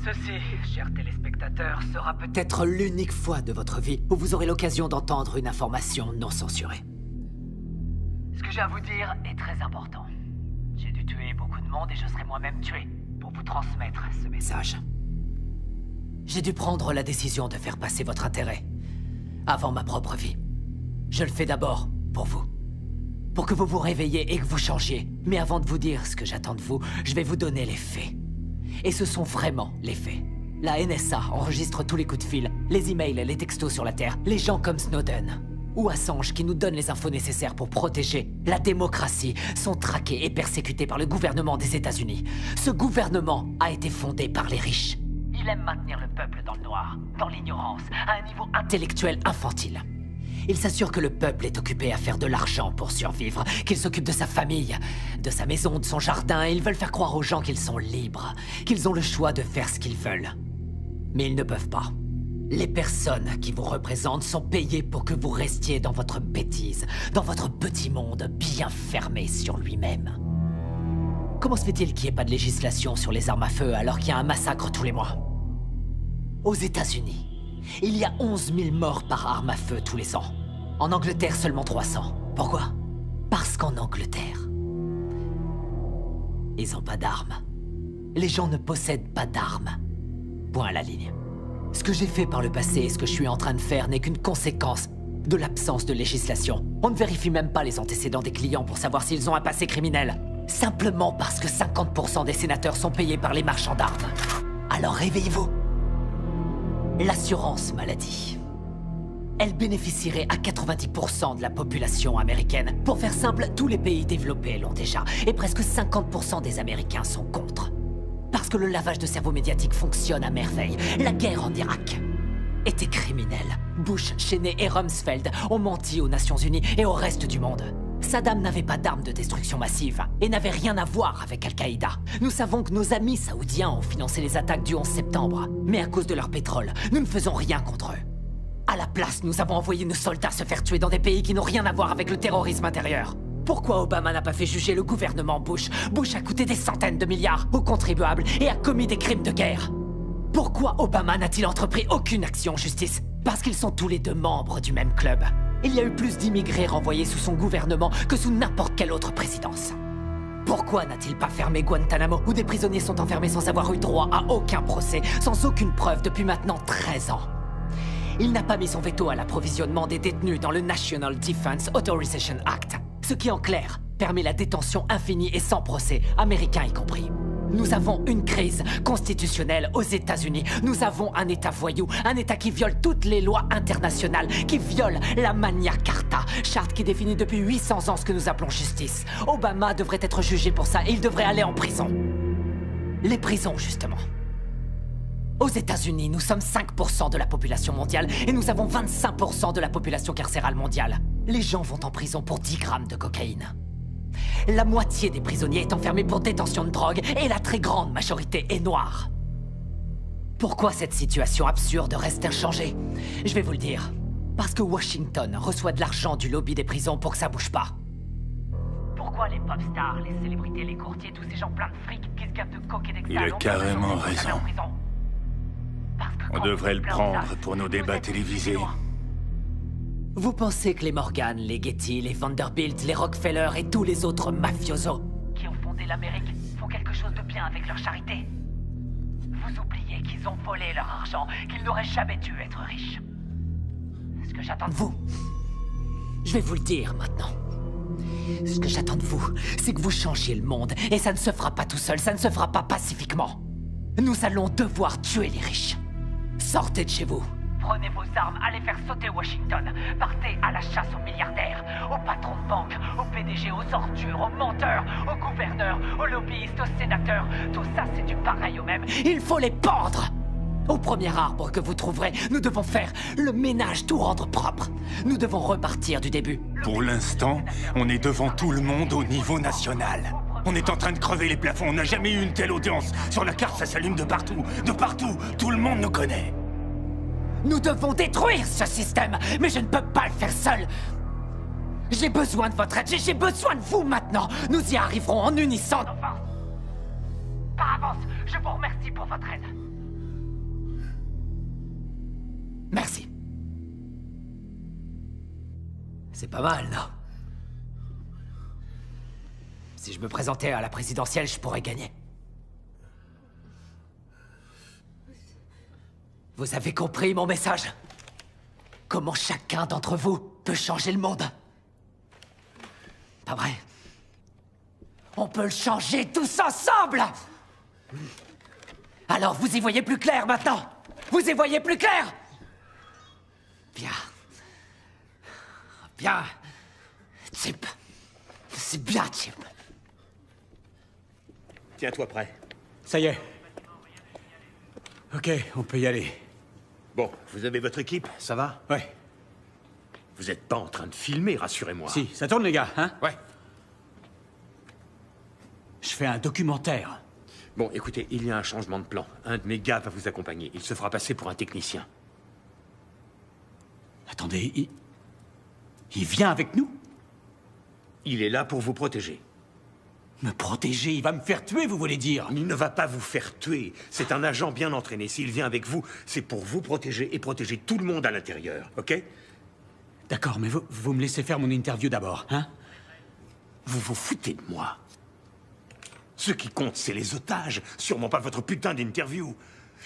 Ceci, chers téléspectateurs, sera peut-être l'unique fois de votre vie où vous aurez l'occasion d'entendre une information non censurée. Ce que j'ai à vous dire est très important. J'ai dû tuer beaucoup de monde et je serai moi-même tué pour vous transmettre ce message. J'ai dû prendre la décision de faire passer votre intérêt avant ma propre vie. Je le fais d'abord pour vous. Pour que vous vous réveilliez et que vous changiez. Mais avant de vous dire ce que j'attends de vous, je vais vous donner les faits. Et ce sont vraiment les faits. La NSA enregistre tous les coups de fil, les emails, les textos sur la Terre, les gens comme Snowden ou Assange qui nous donnent les infos nécessaires pour protéger la démocratie sont traqués et persécutés par le gouvernement des États-Unis. Ce gouvernement a été fondé par les riches. Il aime maintenir le peuple dans le noir, dans l'ignorance, à un niveau intellectuel infantile. Il s'assure que le peuple est occupé à faire de l'argent pour survivre, qu'il s'occupe de sa famille, de sa maison, de son jardin, et ils veulent faire croire aux gens qu'ils sont libres, qu'ils ont le choix de faire ce qu'ils veulent. Mais ils ne peuvent pas. Les personnes qui vous représentent sont payées pour que vous restiez dans votre bêtise, dans votre petit monde bien fermé sur lui-même. Comment se fait-il qu'il n'y ait pas de législation sur les armes à feu alors qu'il y a un massacre tous les mois? Aux États-Unis, il y a 11 000 morts par arme à feu tous les ans. En Angleterre, seulement 300. Pourquoi? Parce qu'en Angleterre, ils n'ont pas d'armes. Les gens ne possèdent pas d'armes. Point à la ligne. Ce que j'ai fait par le passé et ce que je suis en train de faire n'est qu'une conséquence de l'absence de législation. On ne vérifie même pas les antécédents des clients pour savoir s'ils ont un passé criminel. Simplement parce que 50% des sénateurs sont payés par les marchands d'armes. Alors réveillez-vous. L'assurance maladie. Elle bénéficierait à 90% de la population américaine. Pour faire simple, tous les pays développés l'ont déjà. Et presque 50% des Américains sont contre. Parce que le lavage de cerveau médiatique fonctionne à merveille. La guerre en Irak était criminelle. Bush, Cheney et Rumsfeld ont menti aux Nations Unies et au reste du monde. Saddam n'avait pas d'armes de destruction massive et n'avait rien à voir avec Al-Qaïda. Nous savons que nos amis saoudiens ont financé les attaques du 11 septembre. Mais à cause de leur pétrole, nous ne faisons rien contre eux. À la place, nous avons envoyé nos soldats se faire tuer dans des pays qui n'ont rien à voir avec le terrorisme intérieur. Pourquoi Obama n'a pas fait juger le gouvernement Bush? Bush a coûté des centaines de milliards aux contribuables et a commis des crimes de guerre. Pourquoi Obama n'a-t-il entrepris aucune action en justice? Parce qu'ils sont tous les deux membres du même club. Il y a eu plus d'immigrés renvoyés sous son gouvernement que sous n'importe quelle autre présidence. Pourquoi n'a-t-il pas fermé Guantanamo, où des prisonniers sont enfermés sans avoir eu droit à aucun procès, sans aucune preuve depuis maintenant 13 ans? Il n'a pas mis son veto à l'approvisionnement des détenus dans le National Defense Authorization Act, ce qui en clair permet la détention infinie et sans procès, américains y compris. Nous avons une crise constitutionnelle aux États-Unis. Nous avons un État voyou, un État qui viole toutes les lois internationales, qui viole la Magna Carta, charte qui définit depuis 800 ans ce que nous appelons justice. Obama devrait être jugé pour ça et il devrait aller en prison. Les prisons, justement. Aux États-Unis, nous sommes 5% de la population mondiale et nous avons 25% de la population carcérale mondiale. Les gens vont en prison pour 10 grammes de cocaïne. La moitié des prisonniers est enfermée pour détention de drogue et la très grande majorité est noire. Pourquoi cette situation absurde reste inchangée? Je vais vous le dire. Parce que Washington reçoit de l'argent du lobby des prisons pour que ça bouge pas. Pourquoi les pop stars, les célébrités, les courtiers, tous ces gens pleins de fric qui se gavent de coke et d'extra Il a carrément raison. On devrait le prendre pour nos débats télévisés. Vous pensez que les Morgan, les Getty, les Vanderbilt, les Rockefeller et tous les autres mafiosos qui ont fondé l'Amérique font quelque chose de bien avec leur charité? Vous oubliez qu'ils ont volé leur argent, qu'ils n'auraient jamais dû être riches. Ce que j'attends de vous, je vais vous le dire maintenant. Ce que j'attends de vous, c'est que vous changiez le monde. Et ça ne se fera pas tout seul, ça ne se fera pas pacifiquement. Nous allons devoir tuer les riches. Sortez de chez vous. Prenez vos armes, allez faire sauter Washington. Partez à la chasse aux milliardaires, aux patrons de banque, aux PDG, aux ordures, aux menteurs, aux gouverneurs, aux lobbyistes, aux sénateurs. Tout ça, c'est du pareil au même. Il faut les pendre. Au premier arbre que vous trouverez, nous devons faire le ménage, tout rendre propre. Nous devons repartir du début. Pour l'instant, on est devant tout le monde au niveau national. On est en train de crever les plafonds. On n'a jamais eu une telle audience. Sur la carte, ça s'allume de partout. De partout. Tout le monde nous connaît. Nous devons détruire ce système, mais je ne peux pas le faire seul. J'ai besoin de votre aide, j'ai besoin de vous maintenant. Nous y arriverons en unissant nos forces. Par avance, je vous remercie pour votre aide. Merci. C'est pas mal, non? Si je me présentais à la présidentielle, je pourrais gagner. Vous avez compris mon message? Comment chacun d'entre vous peut changer le monde? Pas vrai? On peut le changer tous ensemble! Alors vous y voyez plus clair maintenant? Vous y voyez plus clair? Bien. Bien. Chip. C'est bien, Chip. Tiens-toi prêt. Ça y est. Ok, on peut y aller. Bon, vous avez votre équipe, ça va? Ouais. Vous êtes pas en train de filmer, rassurez-moi. Si, ça tourne les gars, hein? Ouais. Je fais un documentaire. Bon, écoutez, il y a un changement de plan. Un de mes gars va vous accompagner. Il se fera passer pour un technicien. Attendez, il vient avec nous? Il est là pour vous protéger. Me protéger? Il va me faire tuer, vous voulez dire? Il ne va pas vous faire tuer. C'est un agent bien entraîné. S'il vient avec vous, c'est pour vous protéger et protéger tout le monde à l'intérieur, ok? D'accord, mais vous me laissez faire mon interview d'abord, hein? Vous vous foutez de moi. Ce qui compte, c'est les otages, sûrement pas votre putain d'interview.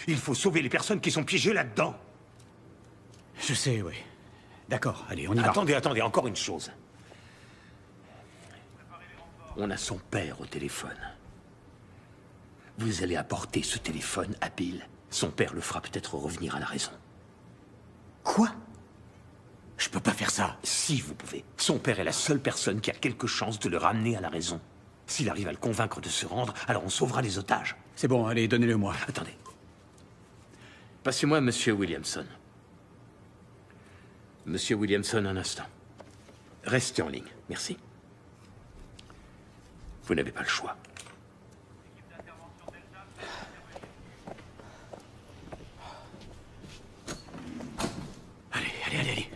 Il faut sauver les personnes qui sont piégées là-dedans. Je sais, oui. D'accord, allez, on y va. Attendez, encore une chose. On a son père au téléphone. Vous allez apporter ce téléphone à Bill. Son père le fera peut-être revenir à la raison. Quoi? Je peux pas faire ça. Si, vous pouvez. Son père est la seule personne qui a quelque chance de le ramener à la raison. S'il arrive à le convaincre de se rendre, alors on sauvera les otages. C'est bon, allez, donnez-le-moi. Attendez. Passez-moi Monsieur Williamson. Monsieur Williamson, un instant. Restez en ligne, merci. Vous n'avez pas le choix. Allez.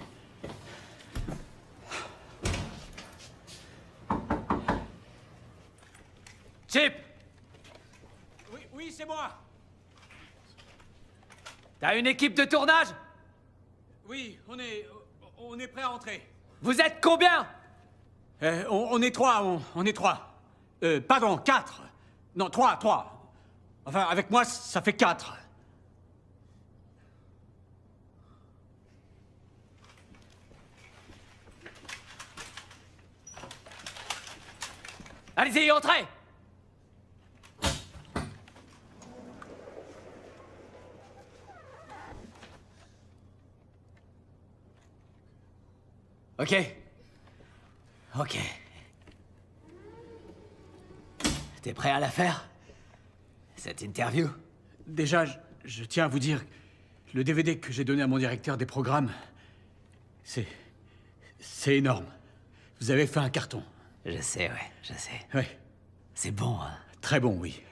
Chip! Oui, c'est moi. T'as une équipe de tournage? Oui, on est prêt à entrer. Vous êtes combien? On est trois, on est trois. Pardon, 4. Non, 3. Enfin, avec moi, ça fait 4. Allez-y, entrez! Ok. T'es prêt à la faire? Cette interview? Déjà, je tiens à vous dire, le DVD que j'ai donné à mon directeur des programmes, c'est énorme. Vous avez fait un carton. Je sais, ouais, je sais. Oui. C'est bon, hein. Très bon, oui.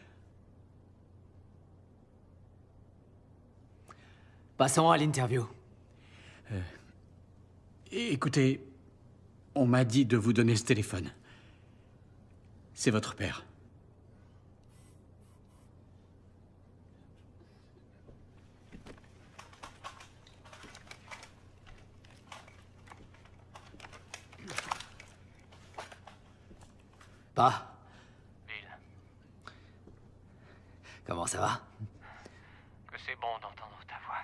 Passons à l'interview. Écoutez, on m'a dit de vous donner ce téléphone. C'est votre père. Pas. Bill. Comment ça va? Que c'est bon d'entendre ta voix.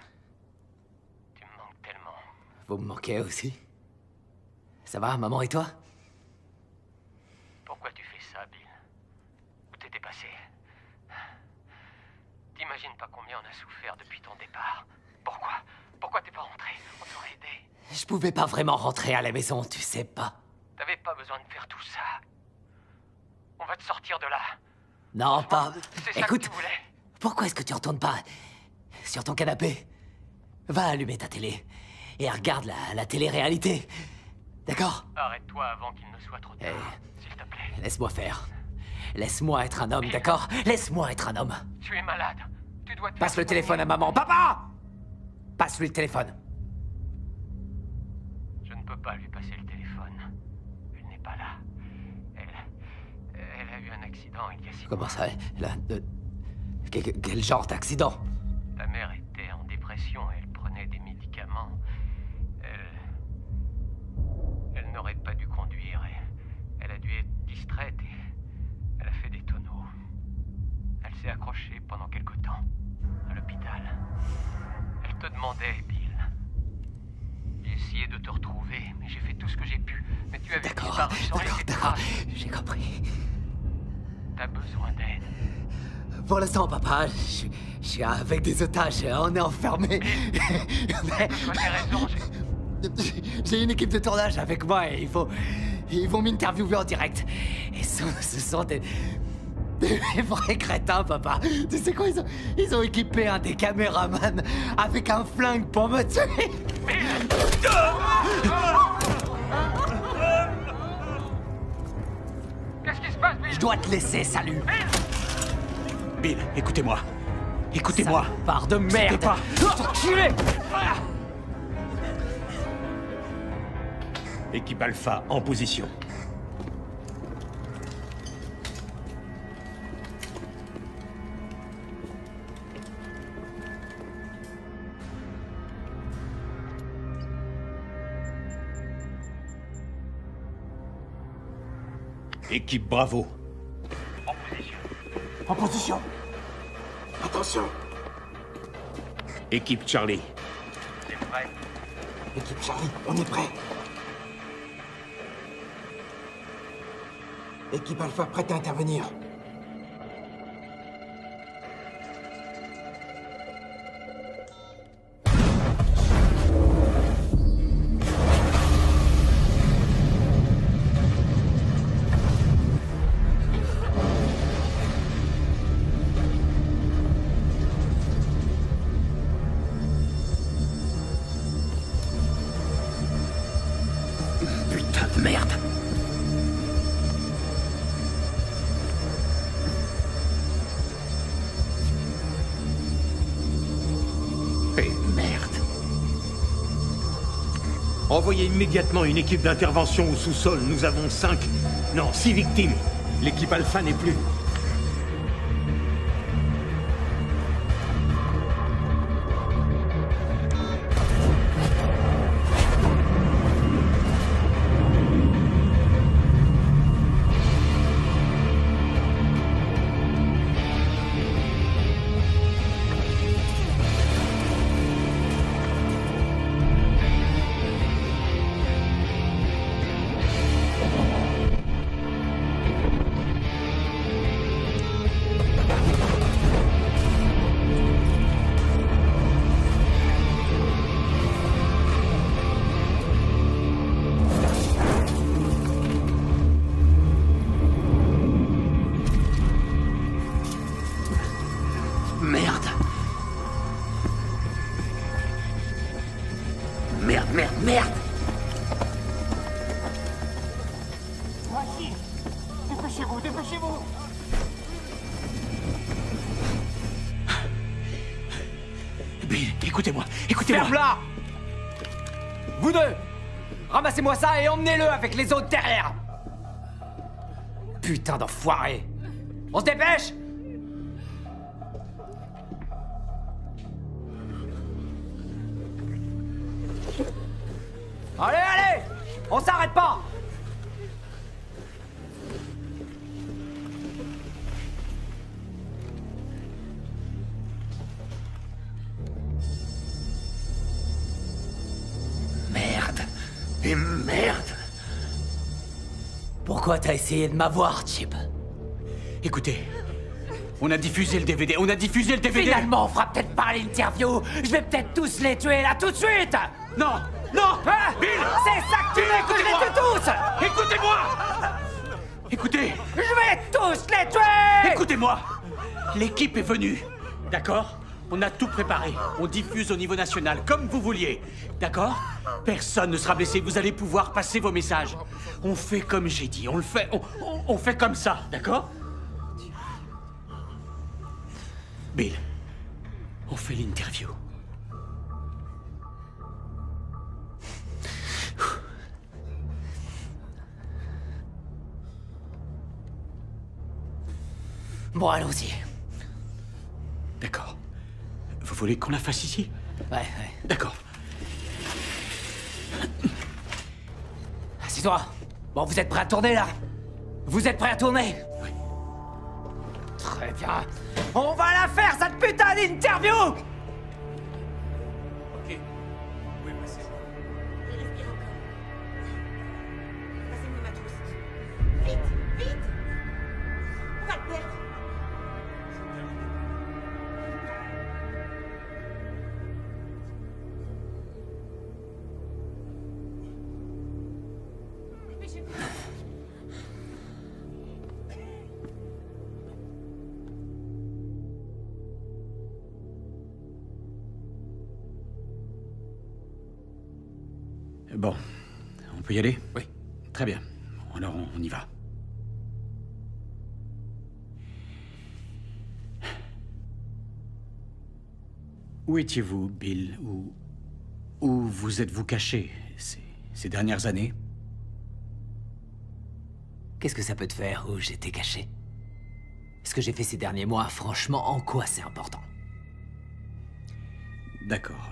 Tu me manques tellement. Vous me manquez aussi. Ça va, maman et toi? Pourquoi tu fais ça, Bill? Où t'étais passé? T'imagines pas combien on a souffert depuis ton départ. Pourquoi? Pourquoi t'es pas rentré? On t'aurait aidé. Je pouvais pas vraiment rentrer à la maison, tu sais pas. T'avais pas besoin de faire tout ça. On va te sortir de là. Non, pas... C'est ça Écoute, que tu voulais. pourquoi est-ce que tu retournes pas sur ton canapé? Va allumer ta télé et regarde la télé-réalité. D'accord? Arrête-toi avant qu'il ne soit trop tard, s'il te plaît. Laisse-moi faire. Laisse-moi être un homme, d'accord? Laisse-moi être un homme. Tu es malade. Tu dois te Passe faire le téléphone à maman. Papa! Passe-lui le téléphone. Je ne peux pas lui passer le téléphone. Elle n'est pas là. Elle a eu un accident il y a 6 mois. Comment ça? Quel genre d'accident? Ta mère était en dépression et elle prenait des médicaments. Elle n'aurait pas dû conduire et elle a dû être distraite et elle a fait des tonneaux. Elle s'est accrochée pendant quelque temps à l'hôpital. Elle te demandait, Bill. J'ai essayé de te retrouver, mais j'ai fait tout ce que j'ai pu. Mais tu avais disparu sans laisser de traces. J'ai compris. T'as besoin d'aide. Pour l'instant, papa, je suis avec des otages. On est enfermés. J'ai raison, J'ai une équipe de tournage avec moi et ils vont m'interviewer en direct. Et ce sont des vrais crétins, papa. Tu sais quoi, ils ont équipé un des caméramans avec un flingue pour me tuer. Qu'est-ce qui se passe, Bill? Je dois te laisser, salut. Bill, écoutez-moi. Écoutez-moi. Part de merde. Pas. Enculé. Équipe Alpha en position. Équipe Bravo. En position. En position. Attention. Équipe Charlie. T'es prêt? Équipe Charlie, on est prêt. Équipe Alpha prête à intervenir. Putain de merde. Envoyez immédiatement une équipe d'intervention au sous-sol. Nous avons 6 victimes. L'équipe Alpha n'est plus. Merde. Voici. écoutez-moi, écoutez-moi. Ferme-la! Vous deux! Ramassez-moi ça et emmenez-le avec les autres derrière! Putain d'enfoiré! On se dépêche! Allez, allez! On s'arrête pas! Merde. Et merde. Pourquoi t'as essayé de m'avoir, Chip? Écoutez, on a diffusé le DVD, Finalement, on fera peut-être pas l'interview. Je vais peut-être tous les tuer là tout de suite. Non, non, hein? Bill. C'est ça que tu veux que je les tue tous? Écoutez-moi. Écoutez. Je vais tous les tuer. Écoutez-moi. L'équipe est venue, d'accord? On a tout préparé. On diffuse au niveau national, comme vous vouliez. D'accord? Personne ne sera blessé. Vous allez pouvoir passer vos messages. On fait comme j'ai dit. On le fait. On fait comme ça, d'accord? Bill, on fait l'interview. Bon, allons-y. D'accord. Vous voulez qu'on la fasse ici? Ouais. D'accord. Assieds-toi. Bon, vous êtes prêts à tourner, là? Vous êtes prêts à tourner? Oui. Très bien. On va la faire, cette putain d'interview! Ok. Oui, passez. Respire encore. Passez-moi ma trousse. Vite, vite! On va le perdre. Bon, on peut y aller? Oui. Très bien. Alors on y va. Où étiez-vous, Bill? Où vous êtes-vous caché ces dernières années? Qu'est-ce que ça peut te faire où j'étais caché? Ce que j'ai fait ces derniers mois, franchement, en quoi c'est important? D'accord.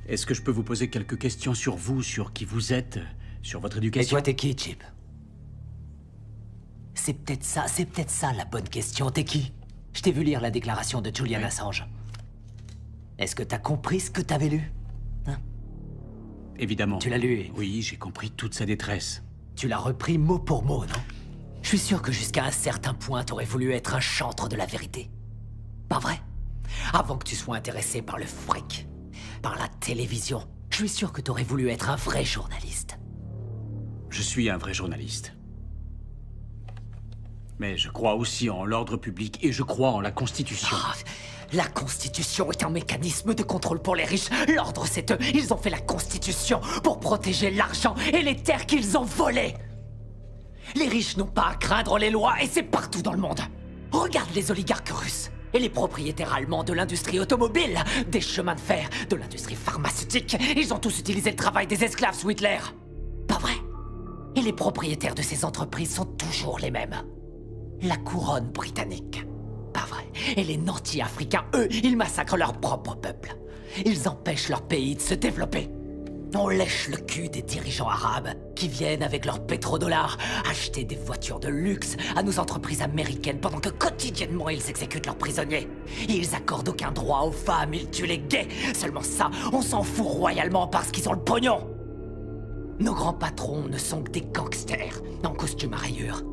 Est-ce que je peux vous poser quelques questions sur vous, sur qui vous êtes, sur votre Et éducation? toi, t'es qui, Chip? C'est peut-être ça la bonne question. T'es qui? Je t'ai vu lire la déclaration de Julian Assange. Est-ce que t'as compris ce que t'avais lu? Hein? Évidemment. Tu l'as lu? Oui, j'ai compris toute sa détresse. Tu l'as repris mot pour mot, non? Je suis sûr que jusqu'à un certain point, t'aurais voulu être un chantre de la vérité. Pas vrai? Avant que tu sois intéressé par le fric, par la télévision, je suis sûr que t'aurais voulu être un vrai journaliste. Je suis un vrai journaliste. Mais je crois aussi en l'ordre public et je crois en la Constitution. Oh, la Constitution est un mécanisme de contrôle pour les riches. L'ordre, c'est eux. Ils ont fait la Constitution pour protéger l'argent et les terres qu'ils ont volées. Les riches n'ont pas à craindre les lois et c'est partout dans le monde. Regarde les oligarques russes et les propriétaires allemands de l'industrie automobile, des chemins de fer, de l'industrie pharmaceutique. Ils ont tous utilisé le travail des esclaves sous Hitler. Pas vrai? Et les propriétaires de ces entreprises sont toujours les mêmes. La couronne britannique. Pas vrai. Et les nantis africains, eux, ils massacrent leur propre peuple. Ils empêchent leur pays de se développer. On lèche le cul des dirigeants arabes qui viennent avec leurs pétrodollars acheter des voitures de luxe à nos entreprises américaines pendant que quotidiennement ils exécutent leurs prisonniers. Ils accordent aucun droit aux femmes, ils tuent les gays. Seulement ça, on s'en fout royalement parce qu'ils ont le pognon. Nos grands patrons ne sont que des gangsters en costume à rayures.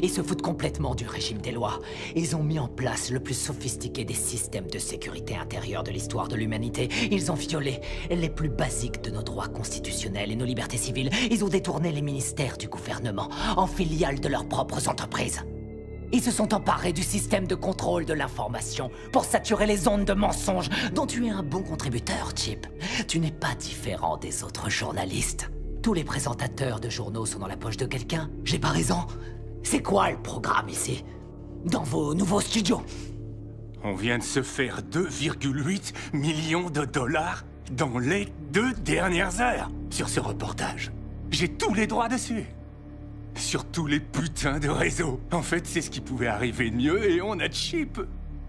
Ils se foutent complètement du régime des lois. Ils ont mis en place le plus sophistiqué des systèmes de sécurité intérieure de l'histoire de l'humanité. Ils ont violé les plus basiques de nos droits constitutionnels et nos libertés civiles. Ils ont détourné les ministères du gouvernement en filiales de leurs propres entreprises. Ils se sont emparés du système de contrôle de l'information pour saturer les ondes de mensonges dont tu es un bon contributeur, Chip. Tu n'es pas différent des autres journalistes. Tous les présentateurs de journaux sont dans la poche de quelqu'un. J'ai pas raison? C'est quoi le programme ici? Dans vos nouveaux studios? On vient de se faire 2,8 millions de dollars dans les 2 dernières heures sur ce reportage. J'ai tous les droits dessus. Sur tous les putains de réseaux. En fait, c'est ce qui pouvait arriver de mieux et on a Chip.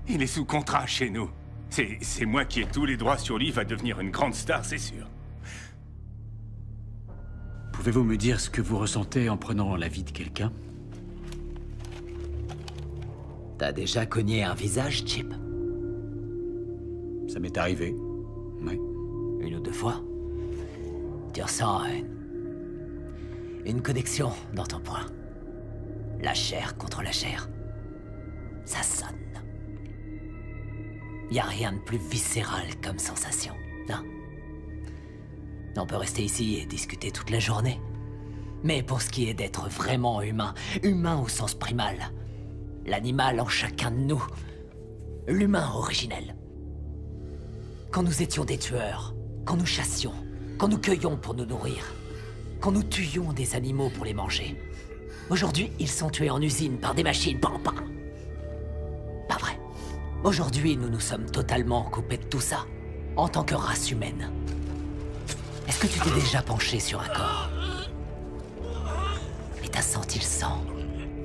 Il est sous contrat chez nous. C'est moi qui ai tous les droits sur lui, il va devenir une grande star, c'est sûr. Pouvez-vous me dire ce que vous ressentez en prenant la vie de quelqu'un? T'as déjà cogné un visage, Chip? Ça m'est arrivé. Oui. 1 ou 2 fois? Tu ressens une connexion dans ton poing. La chair contre la chair. Ça sonne. Y a rien de plus viscéral comme sensation, non? On peut rester ici et discuter toute la journée. Mais pour ce qui est d'être vraiment humain, humain au sens primal, l'animal en chacun de nous, l'humain originel. Quand nous étions des tueurs, quand nous chassions, quand nous cueillions pour nous nourrir, quand nous tuions des animaux pour les manger. Aujourd'hui, ils sont tués en usine par des machines, Pas vrai. Aujourd'hui, nous nous sommes totalement coupés de tout ça, en tant que race humaine. Est-ce que tu t'es déjà penché sur un corps? Et t'as senti le sang,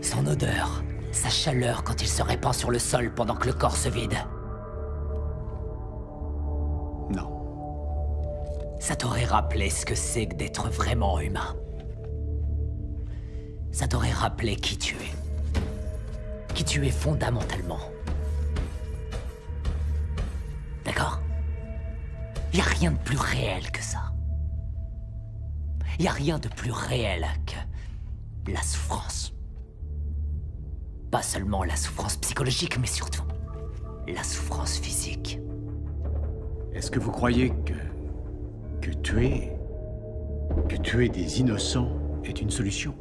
son odeur, sa chaleur quand il se répand sur le sol pendant que le corps se vide? Non. Ça t'aurait rappelé ce que c'est que d'être vraiment humain. Ça t'aurait rappelé qui tu es. Qui tu es fondamentalement. D'accord? Y a rien de plus réel que ça. Y a rien de plus réel que la souffrance. Pas seulement la souffrance psychologique, mais surtout la souffrance physique. Est-ce que vous croyez que tuer des innocents est une solution?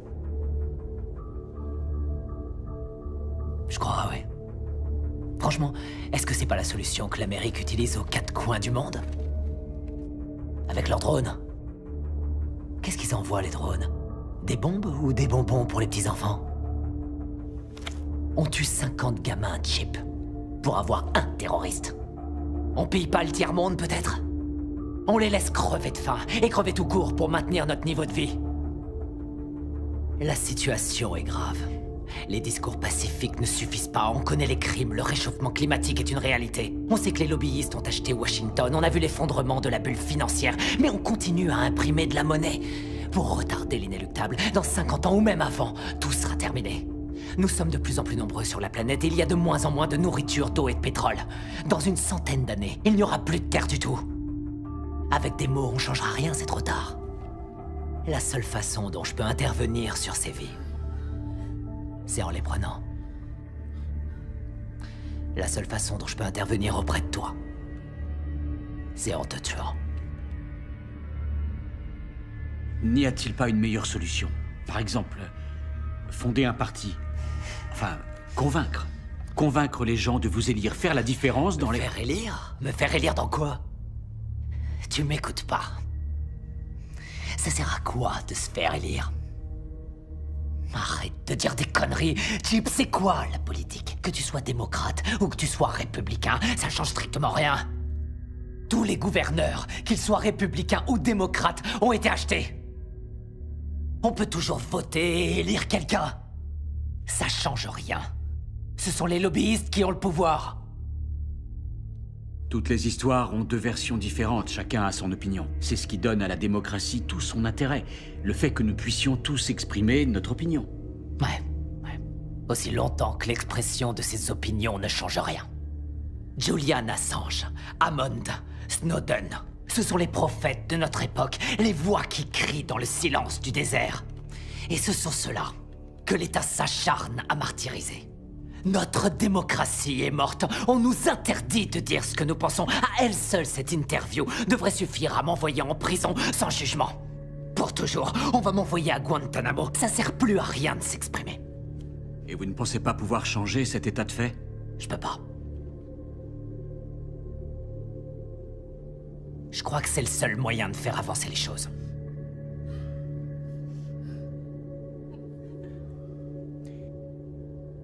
Je crois, oui. Franchement, est-ce que c'est pas la solution que l'Amérique utilise aux 4 coins du monde? Avec leurs drones. Qu'est-ce qu'ils envoient, les drones? Des bombes ou des bonbons pour les petits-enfants? On tue 50 gamins, Chip, pour avoir un terroriste. On pille pas le tiers-monde, peut-être? On les laisse crever de faim, et crever tout court pour maintenir notre niveau de vie. La situation est grave. Les discours pacifiques ne suffisent pas, on connaît les crimes, le réchauffement climatique est une réalité. On sait que les lobbyistes ont acheté Washington, on a vu l'effondrement de la bulle financière, mais on continue à imprimer de la monnaie. Pour retarder l'inéluctable, dans 50 ans ou même avant, tout sera terminé. Nous sommes de plus en plus nombreux sur la planète et il y a de moins en moins de nourriture, d'eau et de pétrole. Dans une centaine d'années, il n'y aura plus de terre du tout. Avec des mots, on changera rien, c'est trop tard. La seule façon dont je peux intervenir sur ces vies, c'est en les prenant. La seule façon dont je peux intervenir auprès de toi, c'est en te tuant. N'y a-t-il pas une meilleure solution? Par exemple, fonder un parti. Enfin, convaincre. Convaincre les gens de vous élire, faire la différence dans les... Me faire élire? Me faire élire dans quoi? Tu m'écoutes pas. Ça sert à quoi de se faire élire? Arrête de dire des conneries. Chip, c'est quoi la politique? Que tu sois démocrate ou que tu sois républicain, ça change strictement rien. Tous les gouverneurs, qu'ils soient républicains ou démocrates, ont été achetés. On peut toujours voter et élire quelqu'un. Ça change rien. Ce sont les lobbyistes qui ont le pouvoir. Toutes les histoires ont 2 versions différentes, chacun a son opinion. C'est ce qui donne à la démocratie tout son intérêt. Le fait que nous puissions tous exprimer notre opinion. Ouais. Aussi longtemps que l'expression de ces opinions ne change rien. Julian Assange, Hammond, Snowden, ce sont les prophètes de notre époque, les voix qui crient dans le silence du désert. Et ce sont ceux-là que l'État s'acharne à martyriser. Notre démocratie est morte. On nous interdit de dire ce que nous pensons. À elle seule, cette interview devrait suffire à m'envoyer en prison sans jugement. Pour toujours, on va m'envoyer à Guantanamo. Ça sert plus à rien de s'exprimer. Et vous ne pensez pas pouvoir changer cet état de fait? Je peux pas. Je crois que c'est le seul moyen de faire avancer les choses.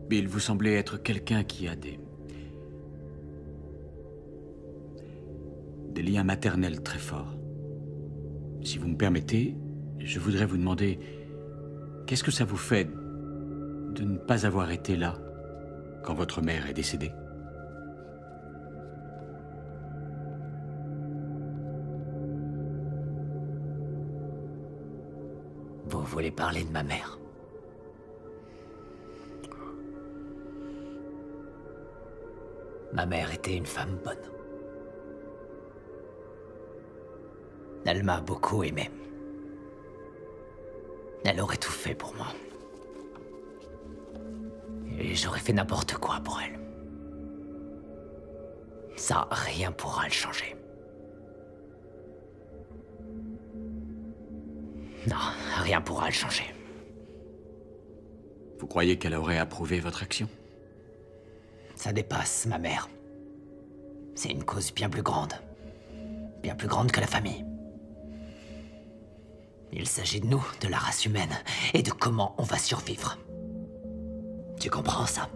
Bill, vous semblez être quelqu'un qui a des liens maternels très forts. Si vous me permettez, je voudrais vous demander, qu'est-ce que ça vous fait de ne pas avoir été là quand votre mère est décédée? Vous voulez parler de ma mère? Ma mère était une femme bonne. Elle m'a beaucoup aimé. Elle aurait tout fait pour moi. Et j'aurais fait n'importe quoi pour elle. Ça, rien pourra le changer. Non, rien pourra le changer. Vous croyez qu'elle aurait approuvé votre action? Ça dépasse ma mère. C'est une cause bien plus grande. Bien plus grande que la famille. Il s'agit de nous, de la race humaine, et de comment on va survivre. Tu comprends ça?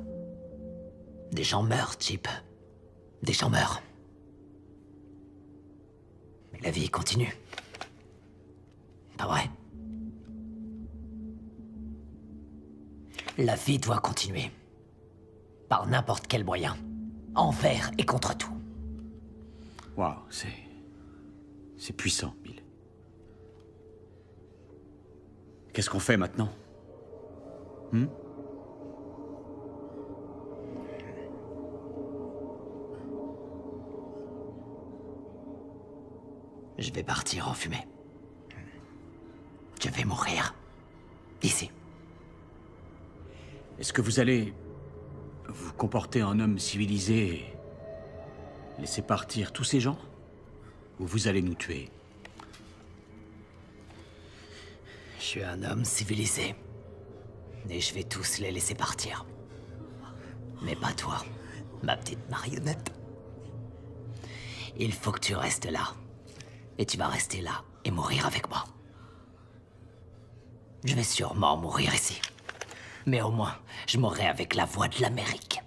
Des gens meurent, Chip. Des gens meurent. Mais la vie continue. Pas vrai? La vie doit continuer. Par n'importe quel moyen. Envers et contre tout. Waouh, c'est puissant, Bill. Qu'est-ce qu'on fait maintenant? Je vais partir en fumée. Je vais mourir. Ici. Est-ce que vous allez vous comporter en homme civilisé et laisser partir tous ces gens? Ou vous allez nous tuer? Je suis un homme civilisé. Et je vais tous les laisser partir. Mais pas toi, ma petite marionnette. Il faut que tu restes là. Et tu vas rester là et mourir avec moi. Je vais sûrement mourir ici. Mais au moins, je mourrai avec la voix de l'Amérique.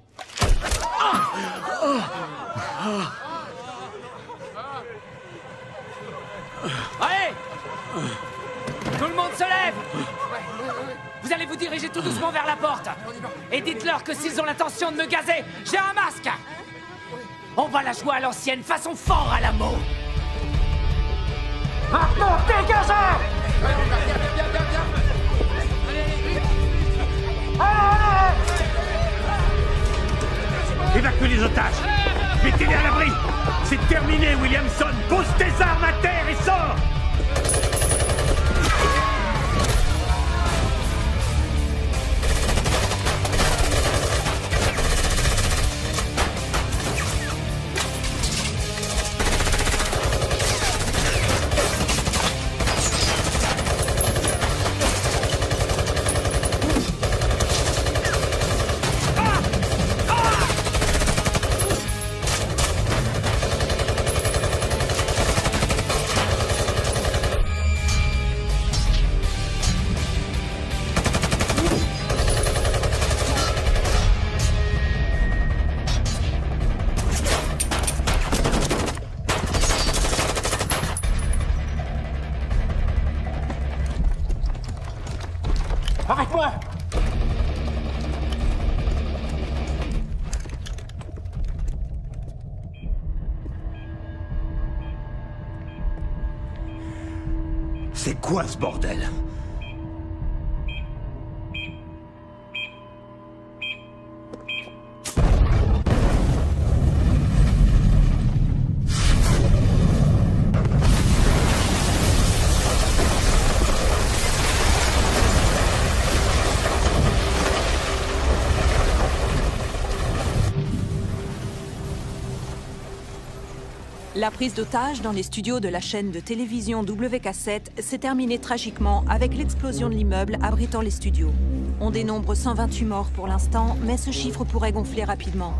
Allez! Tout le monde se lève! Vous allez vous diriger tout doucement vers la porte. Et dites-leur que s'ils ont l'intention de me gazer, j'ai un masque! On va la jouer à l'ancienne, façon fort à la mot! Maintenant, dégagez! Évacue les otages! Mettez-les à l'abri! C'est terminé, Williamson! Pose tes armes à terre et sors! Arrête-moi! C'est quoi ce bordel? La prise d'otage dans les studios de la chaîne de télévision WK7 s'est terminée tragiquement avec l'explosion de l'immeuble abritant les studios. On dénombre 128 morts pour l'instant, mais ce chiffre pourrait gonfler rapidement.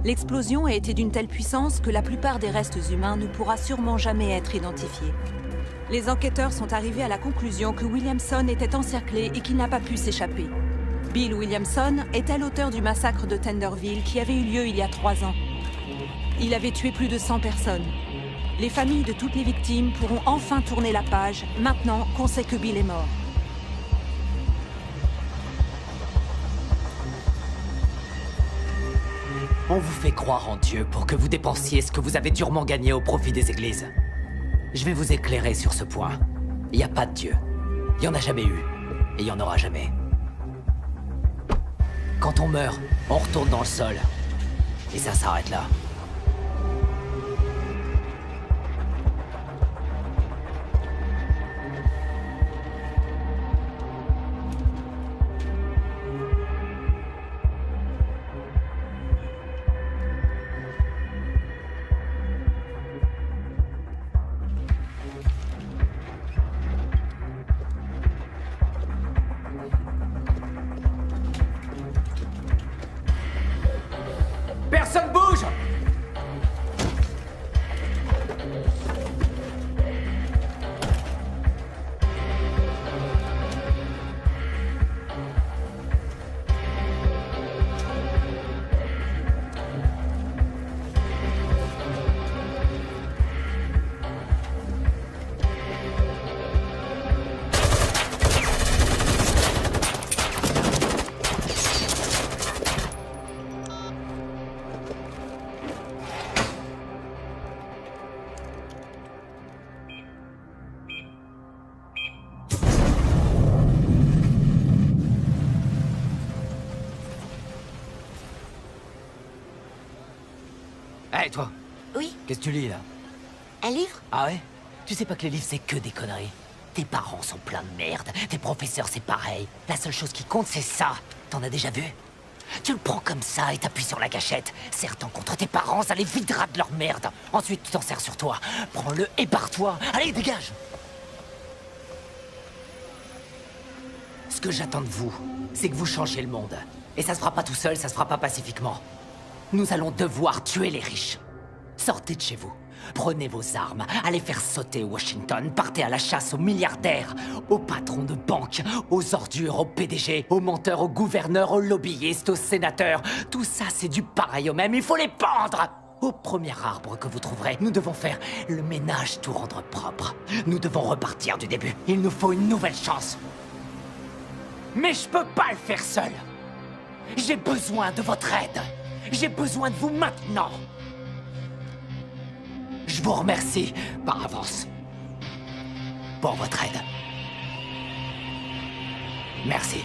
L'explosion a été d'une telle puissance que la plupart des restes humains ne pourra sûrement jamais être identifiés. Les enquêteurs sont arrivés à la conclusion que Williamson était encerclé et qu'il n'a pas pu s'échapper. Bill Williamson était l'auteur du massacre de Tenderville qui avait eu lieu il y a 3 ans. Il avait tué plus de 100 personnes. Les familles de toutes les victimes pourront enfin tourner la page, maintenant qu'on sait que Bill est mort. On vous fait croire en Dieu pour que vous dépensiez ce que vous avez durement gagné au profit des églises. Je vais vous éclairer sur ce point. Il n'y a pas de Dieu. Il n'y en a jamais eu. Et il n'y en aura jamais. Quand on meurt, on retourne dans le sol. Et ça s'arrête là. Personne bouge! Hey, toi! Oui? Qu'est-ce que tu lis, là? Un livre? Ah ouais? Tu sais pas que les livres, c'est que des conneries. Tes parents sont pleins de merde. Tes professeurs, c'est pareil. La seule chose qui compte, c'est ça. T'en as déjà vu? Tu le prends comme ça et t'appuies sur la gâchette. Serre-t'en contre tes parents, ça les videra de leur merde. Ensuite, tu t'en sers sur toi. Prends-le et barre-toi. Allez, dégage! Ce que j'attends de vous, c'est que vous changiez le monde. Et ça se fera pas tout seul, ça se fera pas pacifiquement. Nous allons devoir tuer les riches. Sortez de chez vous. Prenez vos armes, allez faire sauter Washington, partez à la chasse aux milliardaires, aux patrons de banque, aux ordures, aux PDG, aux menteurs, aux gouverneurs, aux lobbyistes, aux sénateurs. Tout ça, c'est du pareil au même, il faut les pendre! Au premier arbre que vous trouverez, nous devons faire le ménage, tout rendre propre. Nous devons repartir du début. Il nous faut une nouvelle chance. Mais je peux pas le faire seul. J'ai besoin de votre aide. J'ai besoin de vous maintenant. Je vous remercie par avance pour votre aide. Merci.